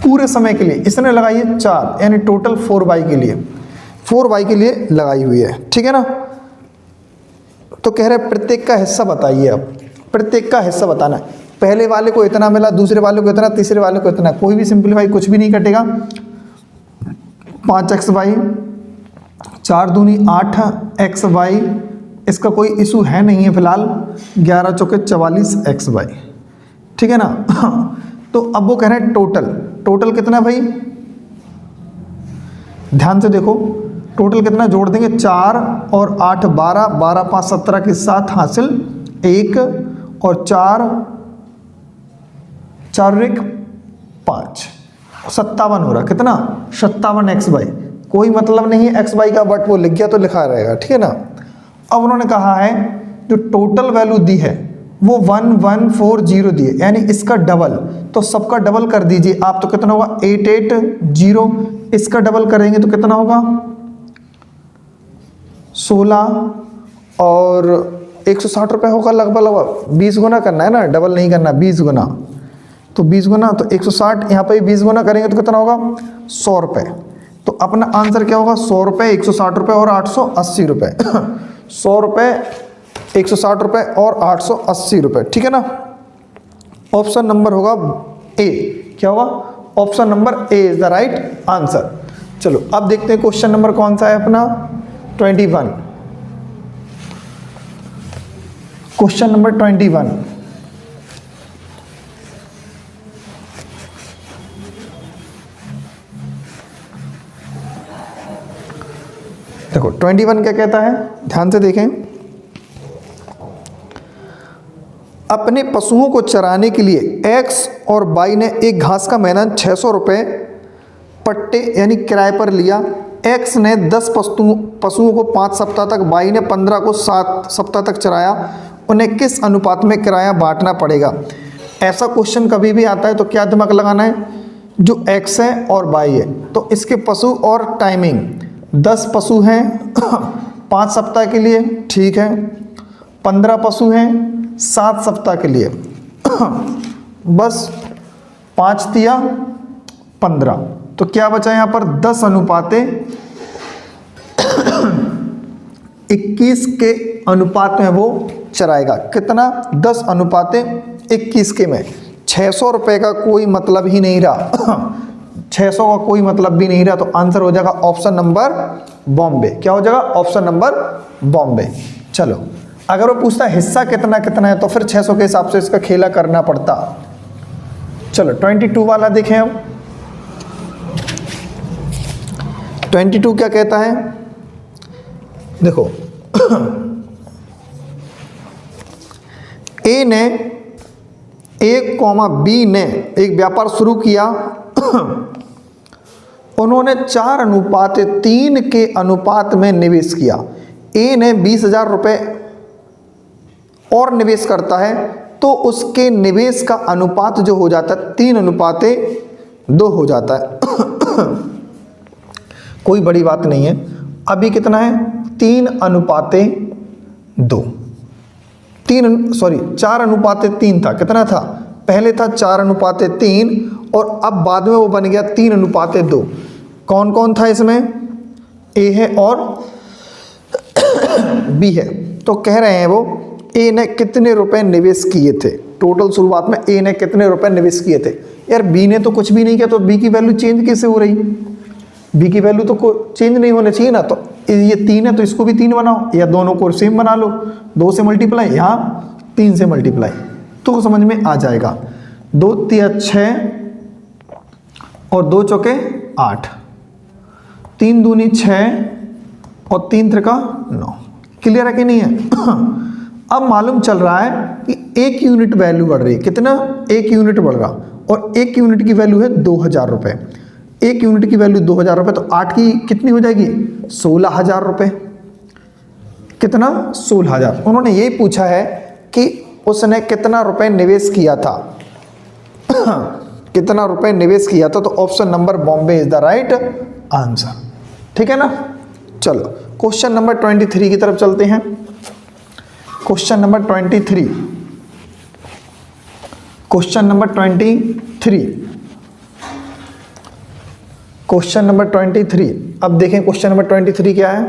पूरे समय के लिए इसने लगाई है 4, यानी टोटल 4y के लिए, 4y के लिए लगाई हुई है। ठीक है ना। तो कह रहे प्रत्येक का हिस्सा बताइए। अब प्रत्येक का हिस्सा बताना है, पहले वाले को इतना मिला, दूसरे वाले को इतना, तीसरे वाले को इतना, कोई भी सिंपलीफाई कुछ भी नहीं कटेगा। 5x/, 4 दूनी 8x/, इसका कोई इशू है नहीं है फिलहाल, 11 चौके 44x/। ठीक है ना। तो अब वो कह रहे हैं टोटल कितना भाई, ध्यान से देखो, टोटल कितना जोड़ देंगे, 4 और 8 12, 12 5 17 के साथ हासिल 1, और 4 4 1 5, 57 हो रहा, कितना 57x/। कोई मतलब नहीं है x/, का, बट वो लिख गया तो लिखा रहेगा। ठीक है ना। अब उन्होंने कहा है जो टोटल वैल्यू दी है वो 1140 दी है, यानी इसका डबल, तो सबका डबल कर दीजिए आप, तो कितना होगा 880, इसका डबल करेंगे तो कितना होगा 16 और 160 रुपये होगा लगभग 20 गुना करना है ना, डबल नहीं करना, 20 गुना, तो 20 गुना तो 160, यहाँ पे 20 गुना करेंगे तो कितना होगा 100 रुपये। तो अपना आंसर क्या होगा 100 रुपये, 160 रुपये और 880 रुपये। 100 रुपये, 160 रुपये और 880 रुपये। ठीक है ना। ऑप्शन नंबर होगा ए। क्या होगा, option number A is the right answer. चलो अब देखते हैं क्वेश्चन नंबर कौन सा है अपना 21। क्वेश्चन नंबर 21, देखो 21 क्या कहता है, ध्यान से देखें। अपने पशुओं को चराने के लिए एक्स और वाई ने एक घास का मैदान 600 रुपये पट्टे यानी किराए पर लिया। एक्स ने 10 पशुओं को 5 सप्ताह तक, वाई ने 15 को 7 सप्ताह तक चराया, उन्हें किस अनुपात में किराया बांटना पड़ेगा। ऐसा क्वेश्चन कभी भी आता है तो क्या दिमाग लगाना है, जो एक्स है और वाई है तो इसके पशु और टाइमिंग, 10 पशु हैं 5 सप्ताह के लिए, ठीक है, 15 पशु हैं 7 सप्ताह के लिए बस 5 तिया 15, तो क्या बचा यहाँ पर 10 अनुपाते 21 के अनुपात में वो चराएगा। कितना, 10 अनुपाते 21 के में। 600 रुपये का कोई मतलब ही नहीं रहा 600 का कोई मतलब भी नहीं रहा, तो आंसर हो जाएगा ऑप्शन नंबर बॉम्बे। क्या हो जाएगा, ऑप्शन नंबर बॉम्बे। चलो, अगर वो पूछता हिस्सा कितना कितना है तो फिर 600 के हिसाब से इसका खेला करना पड़ता। चलो 22 वाला देखें हम। 22 क्या कहता है, देखो ए ने बी ने एक व्यापार शुरू किया उन्होंने 4:3 के अनुपात में निवेश किया। ए ने 20,000 रुपये और निवेश करता है तो उसके निवेश का अनुपात जो हो जाता है 3:2 हो जाता है कोई बड़ी बात नहीं है। अभी कितना है, 3:2, 4:3 था। कितना था, पहले था 4:3 और अब बाद में वो बन गया 3:2। कौन कौन था इसमें, ए है और बी है। तो कह रहे हैं वो ए ने कितने रुपए निवेश किए थे, टोटल शुरुआत में ए ने कितने रुपए निवेश किए थे। यार बी ने तो कुछ भी नहीं किया, तो बी की वैल्यू चेंज कैसे हो रही, बी की वैल्यू तो चेंज नहीं होना चाहिए ना। तो ये 3 है तो इसको भी 3 बनाओ, या दोनों को सेम बना लो, 2 से मल्टीप्लाई, यहाँ 3 से मल्टीप्लाई, तो समझ में आ जाएगा। 2 तिया 6 और 2 चौके 8, 3 दूनी 6 और 3 त्रिका 9। क्लियर है कि नहीं है अब मालूम चल रहा है कि 1 यूनिट वैल्यू बढ़ रही है। कितना, 1 यूनिट बढ़ रहा, और 1 यूनिट की वैल्यू है 2,000 रुपये। 1 यूनिट की वैल्यू 2,000 रुपये, तो 8 की कितनी हो जाएगी, 16,000 रुपये। कितना, 16,000। उन्होंने यही पूछा है कि उसने कितना रुपए निवेश किया था कितना रुपए निवेश किया था, तो option number Bombay is the right answer. ठीक है ना। चलो क्वेश्चन नंबर 23 की तरफ चलते हैं। Question number 23, question number 23, question number 23। अब देखें क्वेश्चन नंबर 23 क्या है।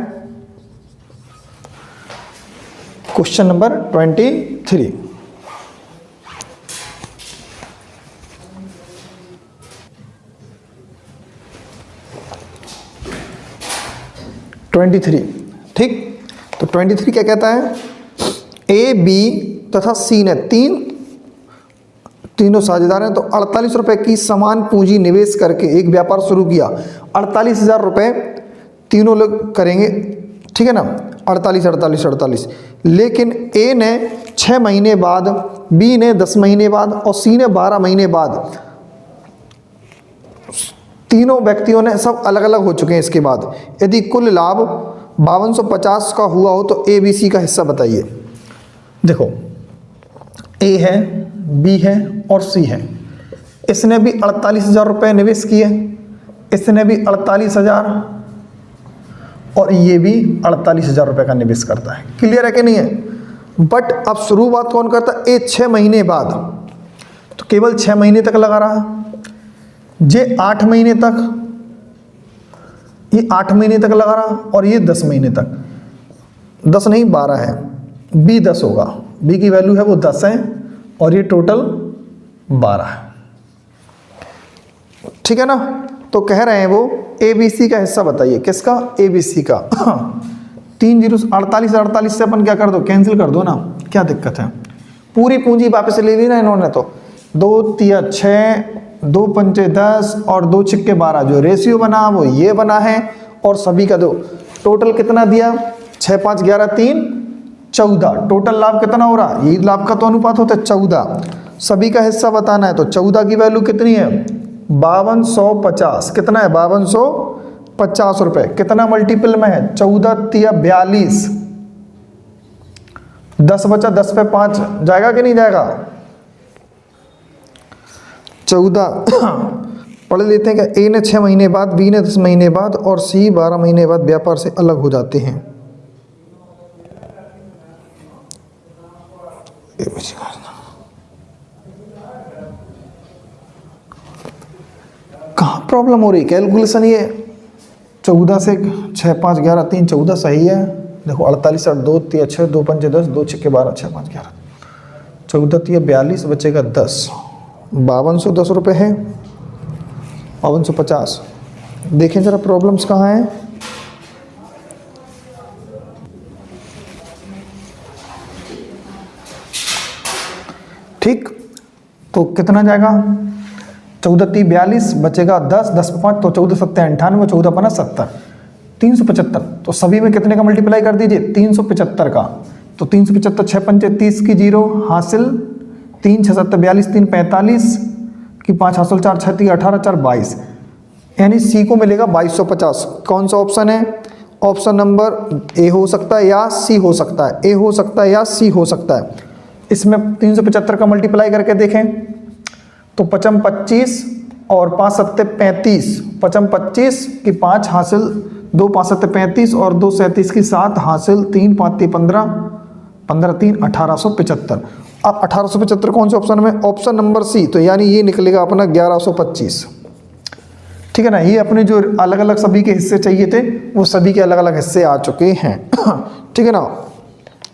क्वेश्चन नंबर 23, ठीक। तो 23 क्या कहता है, ए बी तथा सी ने तीनों साझेदार हैं, तो 48 रुपए की समान पूंजी निवेश करके एक व्यापार शुरू किया। 48,000 रुपये तीनों लोग करेंगे, ठीक है ना, 48। लेकिन ए ने 6 महीने बाद, बी ने 10 महीने बाद और सी ने 12 महीने बाद, तीनों व्यक्तियों ने सब अलग अलग हो चुके हैं। इसके बाद यदि कुल लाभ 5250 का हुआ हो तो ए बी सी का हिस्सा बताइए। देखो ए है, बी है और सी है। इसने भी 48,000 रुपये निवेश किए, इसने भी 48,000 और ये भी 48,000 रुपये का निवेश करता है। क्लियर है कि नहीं है। बट अब शुरुआत कौन करता है, ए 6 महीने बाद, तो केवल 6 महीने तक लगा रहा, जे 8 महीने तक, ये 8 महीने तक लगा रहा, और ये 10 महीने तक, 10 नहीं 12 है, बी 10 होगा, बी की वैल्यू है वो 10 है और ये टोटल 12 है। ठीक है ना। तो कह रहे हैं वो ए बी सी का हिस्सा बताइए। किसका, ए बी सी का 3 0 48 से अपन क्या कर दो, कैंसिल कर दो ना, क्या दिक्कत है। पूरी पूंजी वापस ले ली ना इन्होंने, तो 2 तिया 6, 2 पंचे 10 और 2 छिक्के 12, जो रेशियो बना वो ये बना है, और सभी का दो, टोटल कितना दिया, 6 5 11 3 14। टोटल लाभ कितना हो रहा, यही लाभ का तो अनुपात होता है 14। सभी का हिस्सा बताना है, तो 14 की वैल्यू कितनी है, 5250। कितना है, 5250। 50 रुपये। कितना मल्टीपल में है? 14 तिया 42, 10 बचा, 10 पे 5 जाएगा कि नहीं जाएगा? 14 पढ़ लेते हैं क्या? ए ने 6 महीने बाद, बी ने 10 महीने बाद और सी 12 महीने बाद व्यापार से अलग हो जाते हैं। कहाँ प्रॉब्लम हो रही? कैलकुलेशन ये 14 से 6 5 11 3 14 सही है। देखो 48 8 2 3 6 2 5 10 2 6 12 6 5 11 14 3 42 बचेगा 10, 5210 रुपये है, 5250। देखें जरा प्रॉब्लम्स कहाँ हैं। ठीक, तो कितना जाएगा? 14 3 42 बचेगा 10, 10 पे 5 तो 14 7 98, 14 5 70, 375। तो सभी में कितने का मल्टीप्लाई कर दीजिए? 375 का। तो 375 6 5 30 की 0 हासिल, 3 6 7 42 3 45 की 5 हासिल, 4 6 3 18 4 22, यानी सी को मिलेगा 2250। कौन सा ऑप्शन है? ऑप्शन नंबर ए हो सकता है या सी हो सकता है, ए हो सकता है या सी हो सकता है। इसमें 375 का मल्टीप्लाई करके देखें तो 55 25 और 5 7 35, 55 25 की 5 हासिल, 2 5 7 35 और 2 37 की 7 हासिल, 3 5 3 15 15 3 1875। अब 1875 कौन से ऑप्शन में? Option number C. तो यानी ये निकलेगा अपना 1125। ठीक है ना। ये अपने जो अलग अलग सभी के हिस्से चाहिए थे वो सभी के अलग अलग हिस्से आ चुके हैं। ठीक है ना।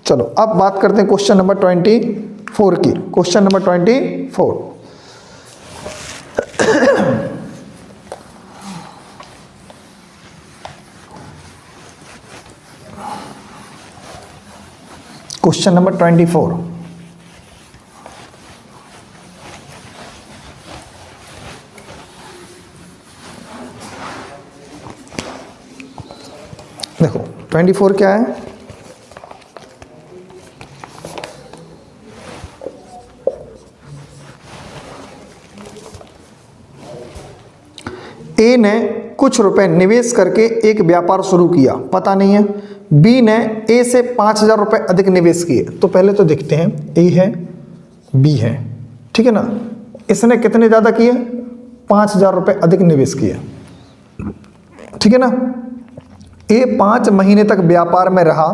चलो अब बात करते हैं क्वेश्चन नंबर 24 की। क्वेश्चन नंबर 24, क्वेश्चन नंबर 24, देखो 24 क्या है? ए ने कुछ रुपए निवेश करके एक व्यापार शुरू किया, पता नहीं है। बी ने ए से 5000 रुपये अधिक निवेश किए। तो पहले तो देखते हैं, ए है बी है, ठीक है ना। इसने कितने ज़्यादा किए? 5000 रुपये अधिक निवेश किए, ठीक है ना। ए 5 महीने तक व्यापार में रहा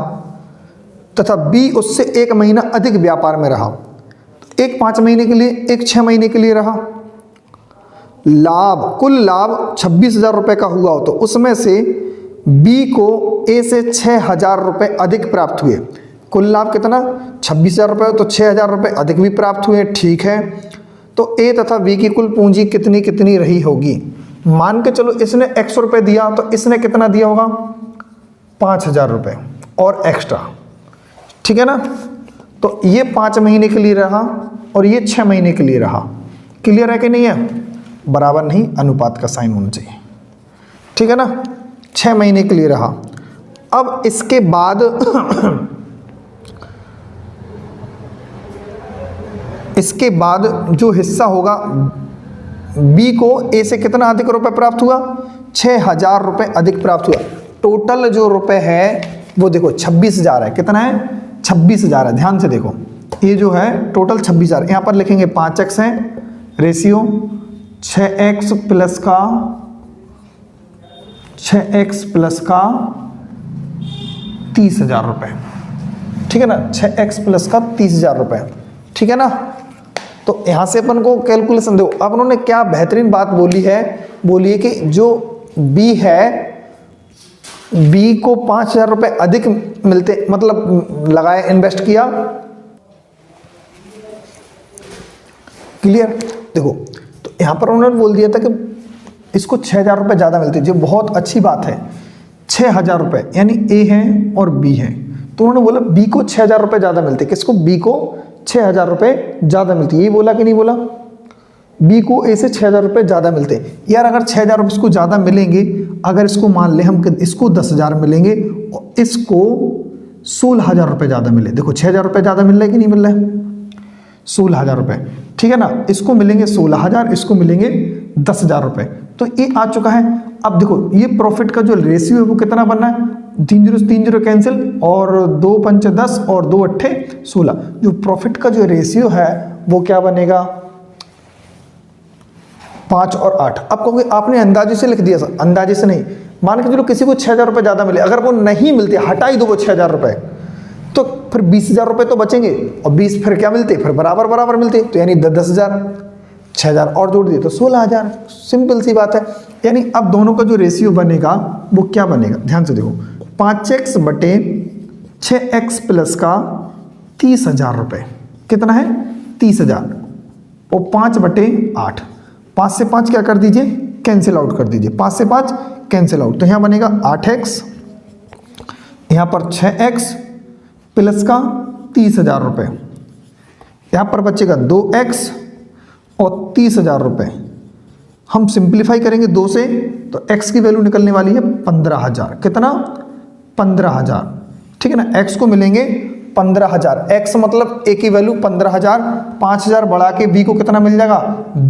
तथा बी उससे 1 महीना अधिक व्यापार में रहा। एक 5 महीने के लिए, एक 6 महीने के लिए रहा। लाभ, कुल लाभ 26,000 रुपये का हुआ हो तो उसमें से बी को ए से 6,000 रुपये अधिक प्राप्त हुए। कुल लाभ कितना? 26,000 रुपये, तो 6,000 रुपये अधिक भी प्राप्त हुए, ठीक है। तो ए तथा बी की कुल पूंजी कितनी कितनी रही होगी? मान के चलो इसने 100 रुपये दिया तो इसने कितना दिया होगा? 5,000 रुपये और एक्स्ट्रा, ठीक है ना। तो ये 5 महीने के लिए रहा और ये 6 महीने के लिए रहा। क्लियर है कि नहीं है? बराबर नहीं, अनुपात का साइन होना चाहिए, ठीक है ना। 6 महीने के लिए रहा। अब इसके बाद इसके बाद जो हिस्सा होगा, बी को ए से कितना अधिक रुपए प्राप्त हुआ? 6,000 रुपये अधिक प्राप्त हुआ। टोटल जो रुपए है वो देखो 26,000 है। कितना है? 26,000 है। ध्यान से देखो, ये जो है टोटल 26,000। यहाँ पर लिखेंगे 5x है रेशियो, 6x प्लस का 30,000 रुपये, ठीक है ना। 6x प्लस का 30,000 रुपये, ठीक है ना। तो यहाँ से अपन को कैलकुलेशन दो। अब उन्होंने क्या बेहतरीन बात बोली है, बोली है कि जो बी है, बी को 5,000 रुपये अधिक मिलते, मतलब लगाए, इन्वेस्ट किया। क्लियर? देखो तो यहाँ पर उन्होंने बोल दिया था कि इसको 6,000 रुपये ज़्यादा मिलते, जो बहुत अच्छी बात है। 6,000 रुपये यानी ए है और बी है, तो उन्होंने बोला बी को 6,000 रुपये ज़्यादा मिलते। किसको? बी को 6,000 रुपये ज़्यादा मिलती। ये बोला कि नहीं बोला? बी को ए से 6,000 रुपये ज़्यादा मिलते। यार अगर 6,000 रुपये इसको ज़्यादा मिलेंगे, अगर इसको मान ले हम इसको 10,000 मिलेंगे और इसको 16,000 रुपये ज़्यादा मिले। देखो 6,000 रुपये ज़्यादा मिल रहा है कि नहीं मिल रहा है? 16,000 रुपये, ठीक है ना। इसको मिलेंगे 16,000, इसको मिलेंगे 10,000 रुपये, तो ये आ चुका है। अब देखो ये प्रॉफिट का जो रेशियो है वो कितना बनना है, 3 0 3 0 कैंसिल और 2 5 10 और 2 8 16। जो प्रॉफिट का जो रेशियो है वो क्या बनेगा, 5 और 8। अब कहोगे आपने अंदाजे से लिख दिया सर, अंदाजे से नहीं, मान के चलो किसी को 6,000 रुपये ज़्यादा मिले, अगर वो नहीं मिलते, हटा ही दो वो 6,000 रुपये, तो फिर 20,000 रुपये तो बचेंगे और 20 फिर क्या मिलते, फिर बराबर बराबर मिलते, तो यानी 10,000, 6,000 और जोड़ दिए तो 16,000। सिंपल सी बात है। यानी अब दोनों का जो रेशियो बनेगा वो क्या बनेगा, ध्यान से देखो, 5x बटे 6x प्लस का 30,000 रुपये, कितना है 30,000, और 5 बटे 8, 5 से 5 क्या कर दीजिए, कैंसिल आउट कर दीजिए, 5 से 5 कैंसिल आउट, तो यहाँ बनेगा 8x, यहाँ पर 6x प्लस का 30,000 रुपये, यहाँ पर बचेगा 2x और 30,000 रुपये। हम सिंप्लीफाई करेंगे 2 से तो x की वैल्यू निकलने वाली है 15,000, कितना 15,000, ठीक है ना। x को मिलेंगे 15,000, x मतलब a की वैल्यू 15,000, 5,000 बढ़ा के b को कितना मिल जाएगा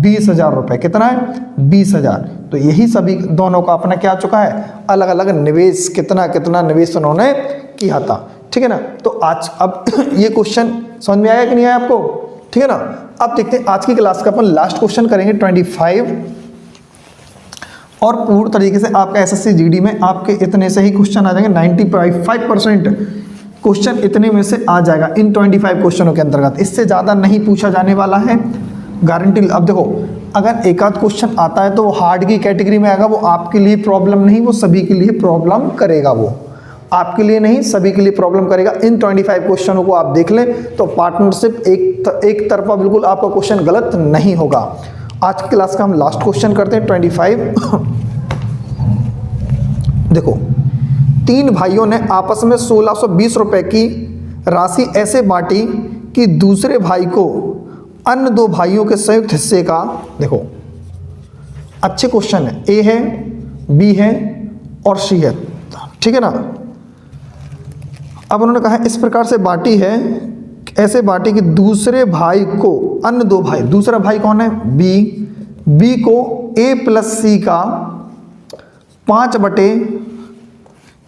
20,000 रुपये, कितना है 20,000। तो यही सभी दोनों का अपना क्या आ चुका है, अलग अलग निवेश, कितना कितना निवेश उन्होंने किया था, ठीक है ना। तो आज अब ये क्वेश्चन समझ में आया कि नहीं आया आपको, ठीक है ना। अब देखते हैं आज की क्लास का अपन लास्ट क्वेश्चन करेंगे 25, और पूर्ण तरीके से आपका एसएससी जीडी में आपके इतने से ही क्वेश्चन आ जाएंगे, 95% क्वेश्चन इतने में से आ जाएगा इन 25 क्वेश्चनों के अंतर्गत, इससे ज़्यादा नहीं पूछा जाने वाला है, गारंटी। अब देखो अगर एक आध क्वेश्चन आता है तो वो हार्ड की कैटेगरी में आएगा, वो आपके लिए प्रॉब्लम नहीं, वो सभी के लिए प्रॉब्लम करेगा, वो आपके लिए नहीं सभी के लिए प्रॉब्लम करेगा। इन 25 क्वेश्चनों को आप देख लें तो पार्टनरशिप एक तरफा बिल्कुल आपका क्वेश्चन गलत नहीं होगा। आज की क्लास का हम लास्ट क्वेश्चन करते हैं 25। देखो 3 भाइयों ने आपस में 1620 रुपए की राशि ऐसे बांटी कि दूसरे भाई को अन्य 2 भाइयों के संयुक्त हिस्से का, देखो अच्छे क्वेश्चन है, ए है, बी है और सी है, ठीक है ना। अब उन्होंने कहा इस प्रकार से बांटी है, ऐसे बांटी कि दूसरे भाई को अन्य 2 भाई, दूसरा भाई कौन है बी को a प्लस सी का 5 बटे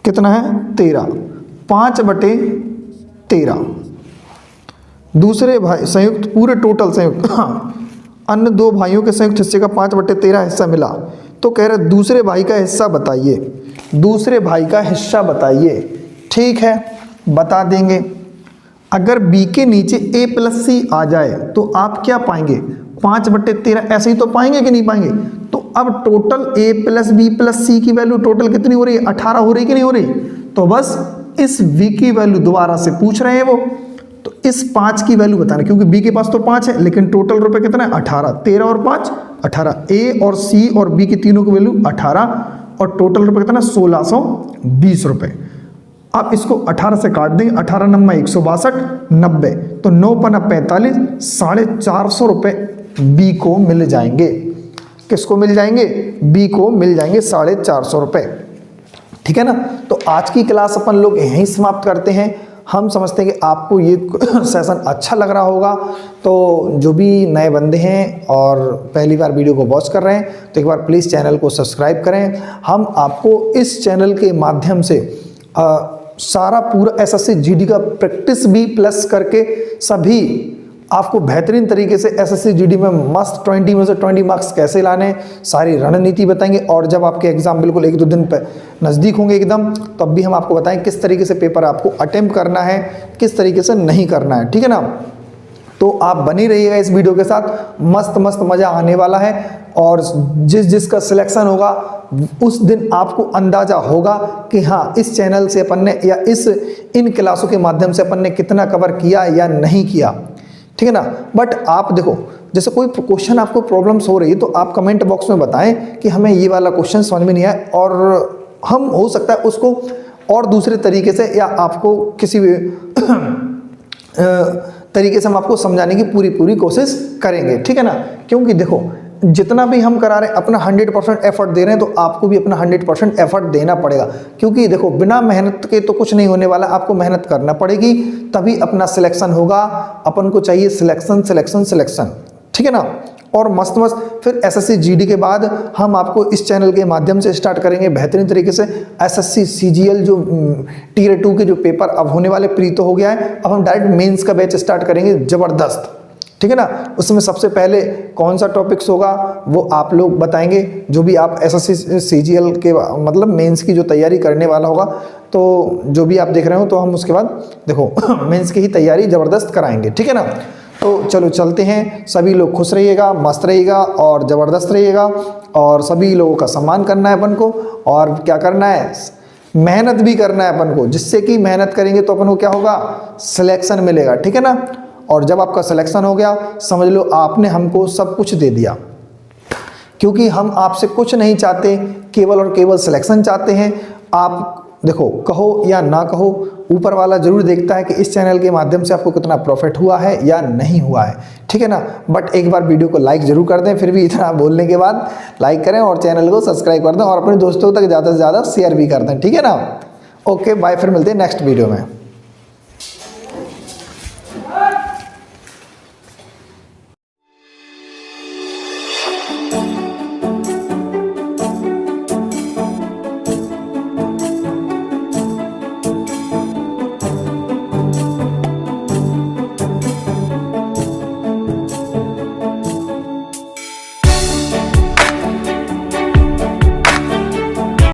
कितना है 13, 5 बटे 13, दूसरे भाई संयुक्त, पूरे टोटल संयुक्त, अन्य 2 भाइयों के संयुक्त हिस्से का 5 बटे 13 हिस्सा मिला। तो कह रहे दूसरे भाई का हिस्सा बताइए, दूसरे भाई का हिस्सा बताइए, ठीक है बता देंगे। अगर b के नीचे a प्लस सी आ जाए तो आप क्या पाएंगे, 5 बटे 13 ऐसे ही तो पाएंगे कि नहीं पाएंगे। तो अब total a plus B plus C की वैल्यू टोटल कितनी हो रही है, 18 हो रही कि नहीं हो रही। तो बस इस v की वैल्यू दोबारा से पूछ रहे हैं वो, तो इस 5 की वैल्यू बताना, क्योंकि b के पास तो 5 है लेकिन टोटल रुपए कितना है 18, 13 और 5 18, a और c और b की तीनों की वैल्यू 18 और टोटल रुपए कितना 1620 रुपए। आप इसको 18 से काट देंगे, 18 नंबर 162, 90, तो 9 पना 45, 450 रुपये बी को मिल जाएंगे। किसको मिल जाएंगे, बी को मिल जाएंगे 450 रुपये, ठीक है ना। तो आज की क्लास अपन लोग यहीं समाप्त करते हैं। हम समझते हैं कि आपको ये सेशन अच्छा लग रहा होगा, तो जो भी नए बंदे हैं और पहली बार वीडियो को वॉच कर रहे हैं तो एक बार प्लीज़ चैनल को सब्सक्राइब करें। हम आपको इस चैनल के माध्यम से सारा पूरा एसएससी जीडी का प्रैक्टिस भी प्लस करके सभी आपको बेहतरीन तरीके से एसएससी जीडी में मस्त 20 में से 20 मार्क्स कैसे लाने, सारी रणनीति बताएंगे। और जब आपके एग्जाम बिल्कुल 1-2 दिन पे नज़दीक होंगे एकदम, तब भी हम आपको बताएं किस तरीके से पेपर आपको अटेम्प्ट करना है, किस तरीके से नहीं करना है, ठीक है ना। तो आप बनी रहिएगा इस वीडियो के साथ, मस्त मस्त मज़ा आने वाला है। और जिसका सिलेक्शन होगा उस दिन आपको अंदाज़ा होगा कि हाँ इस चैनल से अपन ने या इन क्लासों के माध्यम से अपन ने कितना कवर किया या नहीं किया, ठीक है ना। बट आप देखो, जैसे कोई क्वेश्चन आपको प्रॉब्लम्स हो रही है तो आप कमेंट बॉक्स में बताएं कि हमें ये वाला क्वेश्चन समझ में नहीं आया, और हम हो सकता है उसको और दूसरे तरीके से या आपको किसी भी तरीके से हम आपको समझाने की पूरी कोशिश करेंगे, ठीक है ना। क्योंकि देखो जितना भी हम करा रहे हैं अपना 100% एफर्ट दे रहे हैं, तो आपको भी अपना 100% एफर्ट देना पड़ेगा। क्योंकि देखो बिना मेहनत के तो कुछ नहीं होने वाला, आपको मेहनत करना पड़ेगी तभी अपना सिलेक्शन होगा। अपन को चाहिए सिलेक्शन, ठीक है ना। और मस्त मस्त फिर एसएससी जीडी के बाद हम आपको इस चैनल के माध्यम से स्टार्ट करेंगे बेहतरीन तरीके से एसएससी सीजीएल जो टियर 2 के जो पेपर अब होने वाले प्री तो हो गया है, अब हम डायरेक्ट मेंस का बैच स्टार्ट करेंगे ज़बरदस्त, ठीक है ना। उसमें सबसे पहले कौन सा टॉपिक्स होगा वो आप लोग बताएंगे, जो भी आप एसएससी सीजीएल के मतलब मेंस की जो तैयारी करने वाला होगा, तो जो भी आप देख रहे हो तो हम उसके बाद देखो मेंस की ही तैयारी ज़बरदस्त कराएंगे, ठीक है ना। तो चलो चलते हैं, सभी लोग खुश रहिएगा, मस्त रहिएगा और ज़बरदस्त रहिएगा, और सभी लोगों का सम्मान करना है अपन को, और क्या करना है, मेहनत भी करना है अपन को, जिससे कि मेहनत करेंगे तो अपन को क्या होगा, सिलेक्शन मिलेगा, ठीक है ना। और जब आपका सिलेक्शन हो गया समझ लो आपने हमको सब कुछ दे दिया, क्योंकि हम आपसे कुछ नहीं चाहते, केवल और केवल सिलेक्शन चाहते हैं। आप देखो कहो या ना कहो, ऊपर वाला जरूर देखता है कि इस चैनल के माध्यम से आपको कितना प्रॉफिट हुआ है या नहीं हुआ है, ठीक है ना। बट एक बार वीडियो को लाइक जरूर कर दें, फिर भी इतना बोलने के बाद लाइक करें और चैनल को सब्सक्राइब कर दें और अपने दोस्तों तक ज़्यादा से ज़्यादा शेयर भी कर दें, ठीक है ना। ओके बाय, फिर मिलते हैं नेक्स्ट वीडियो में।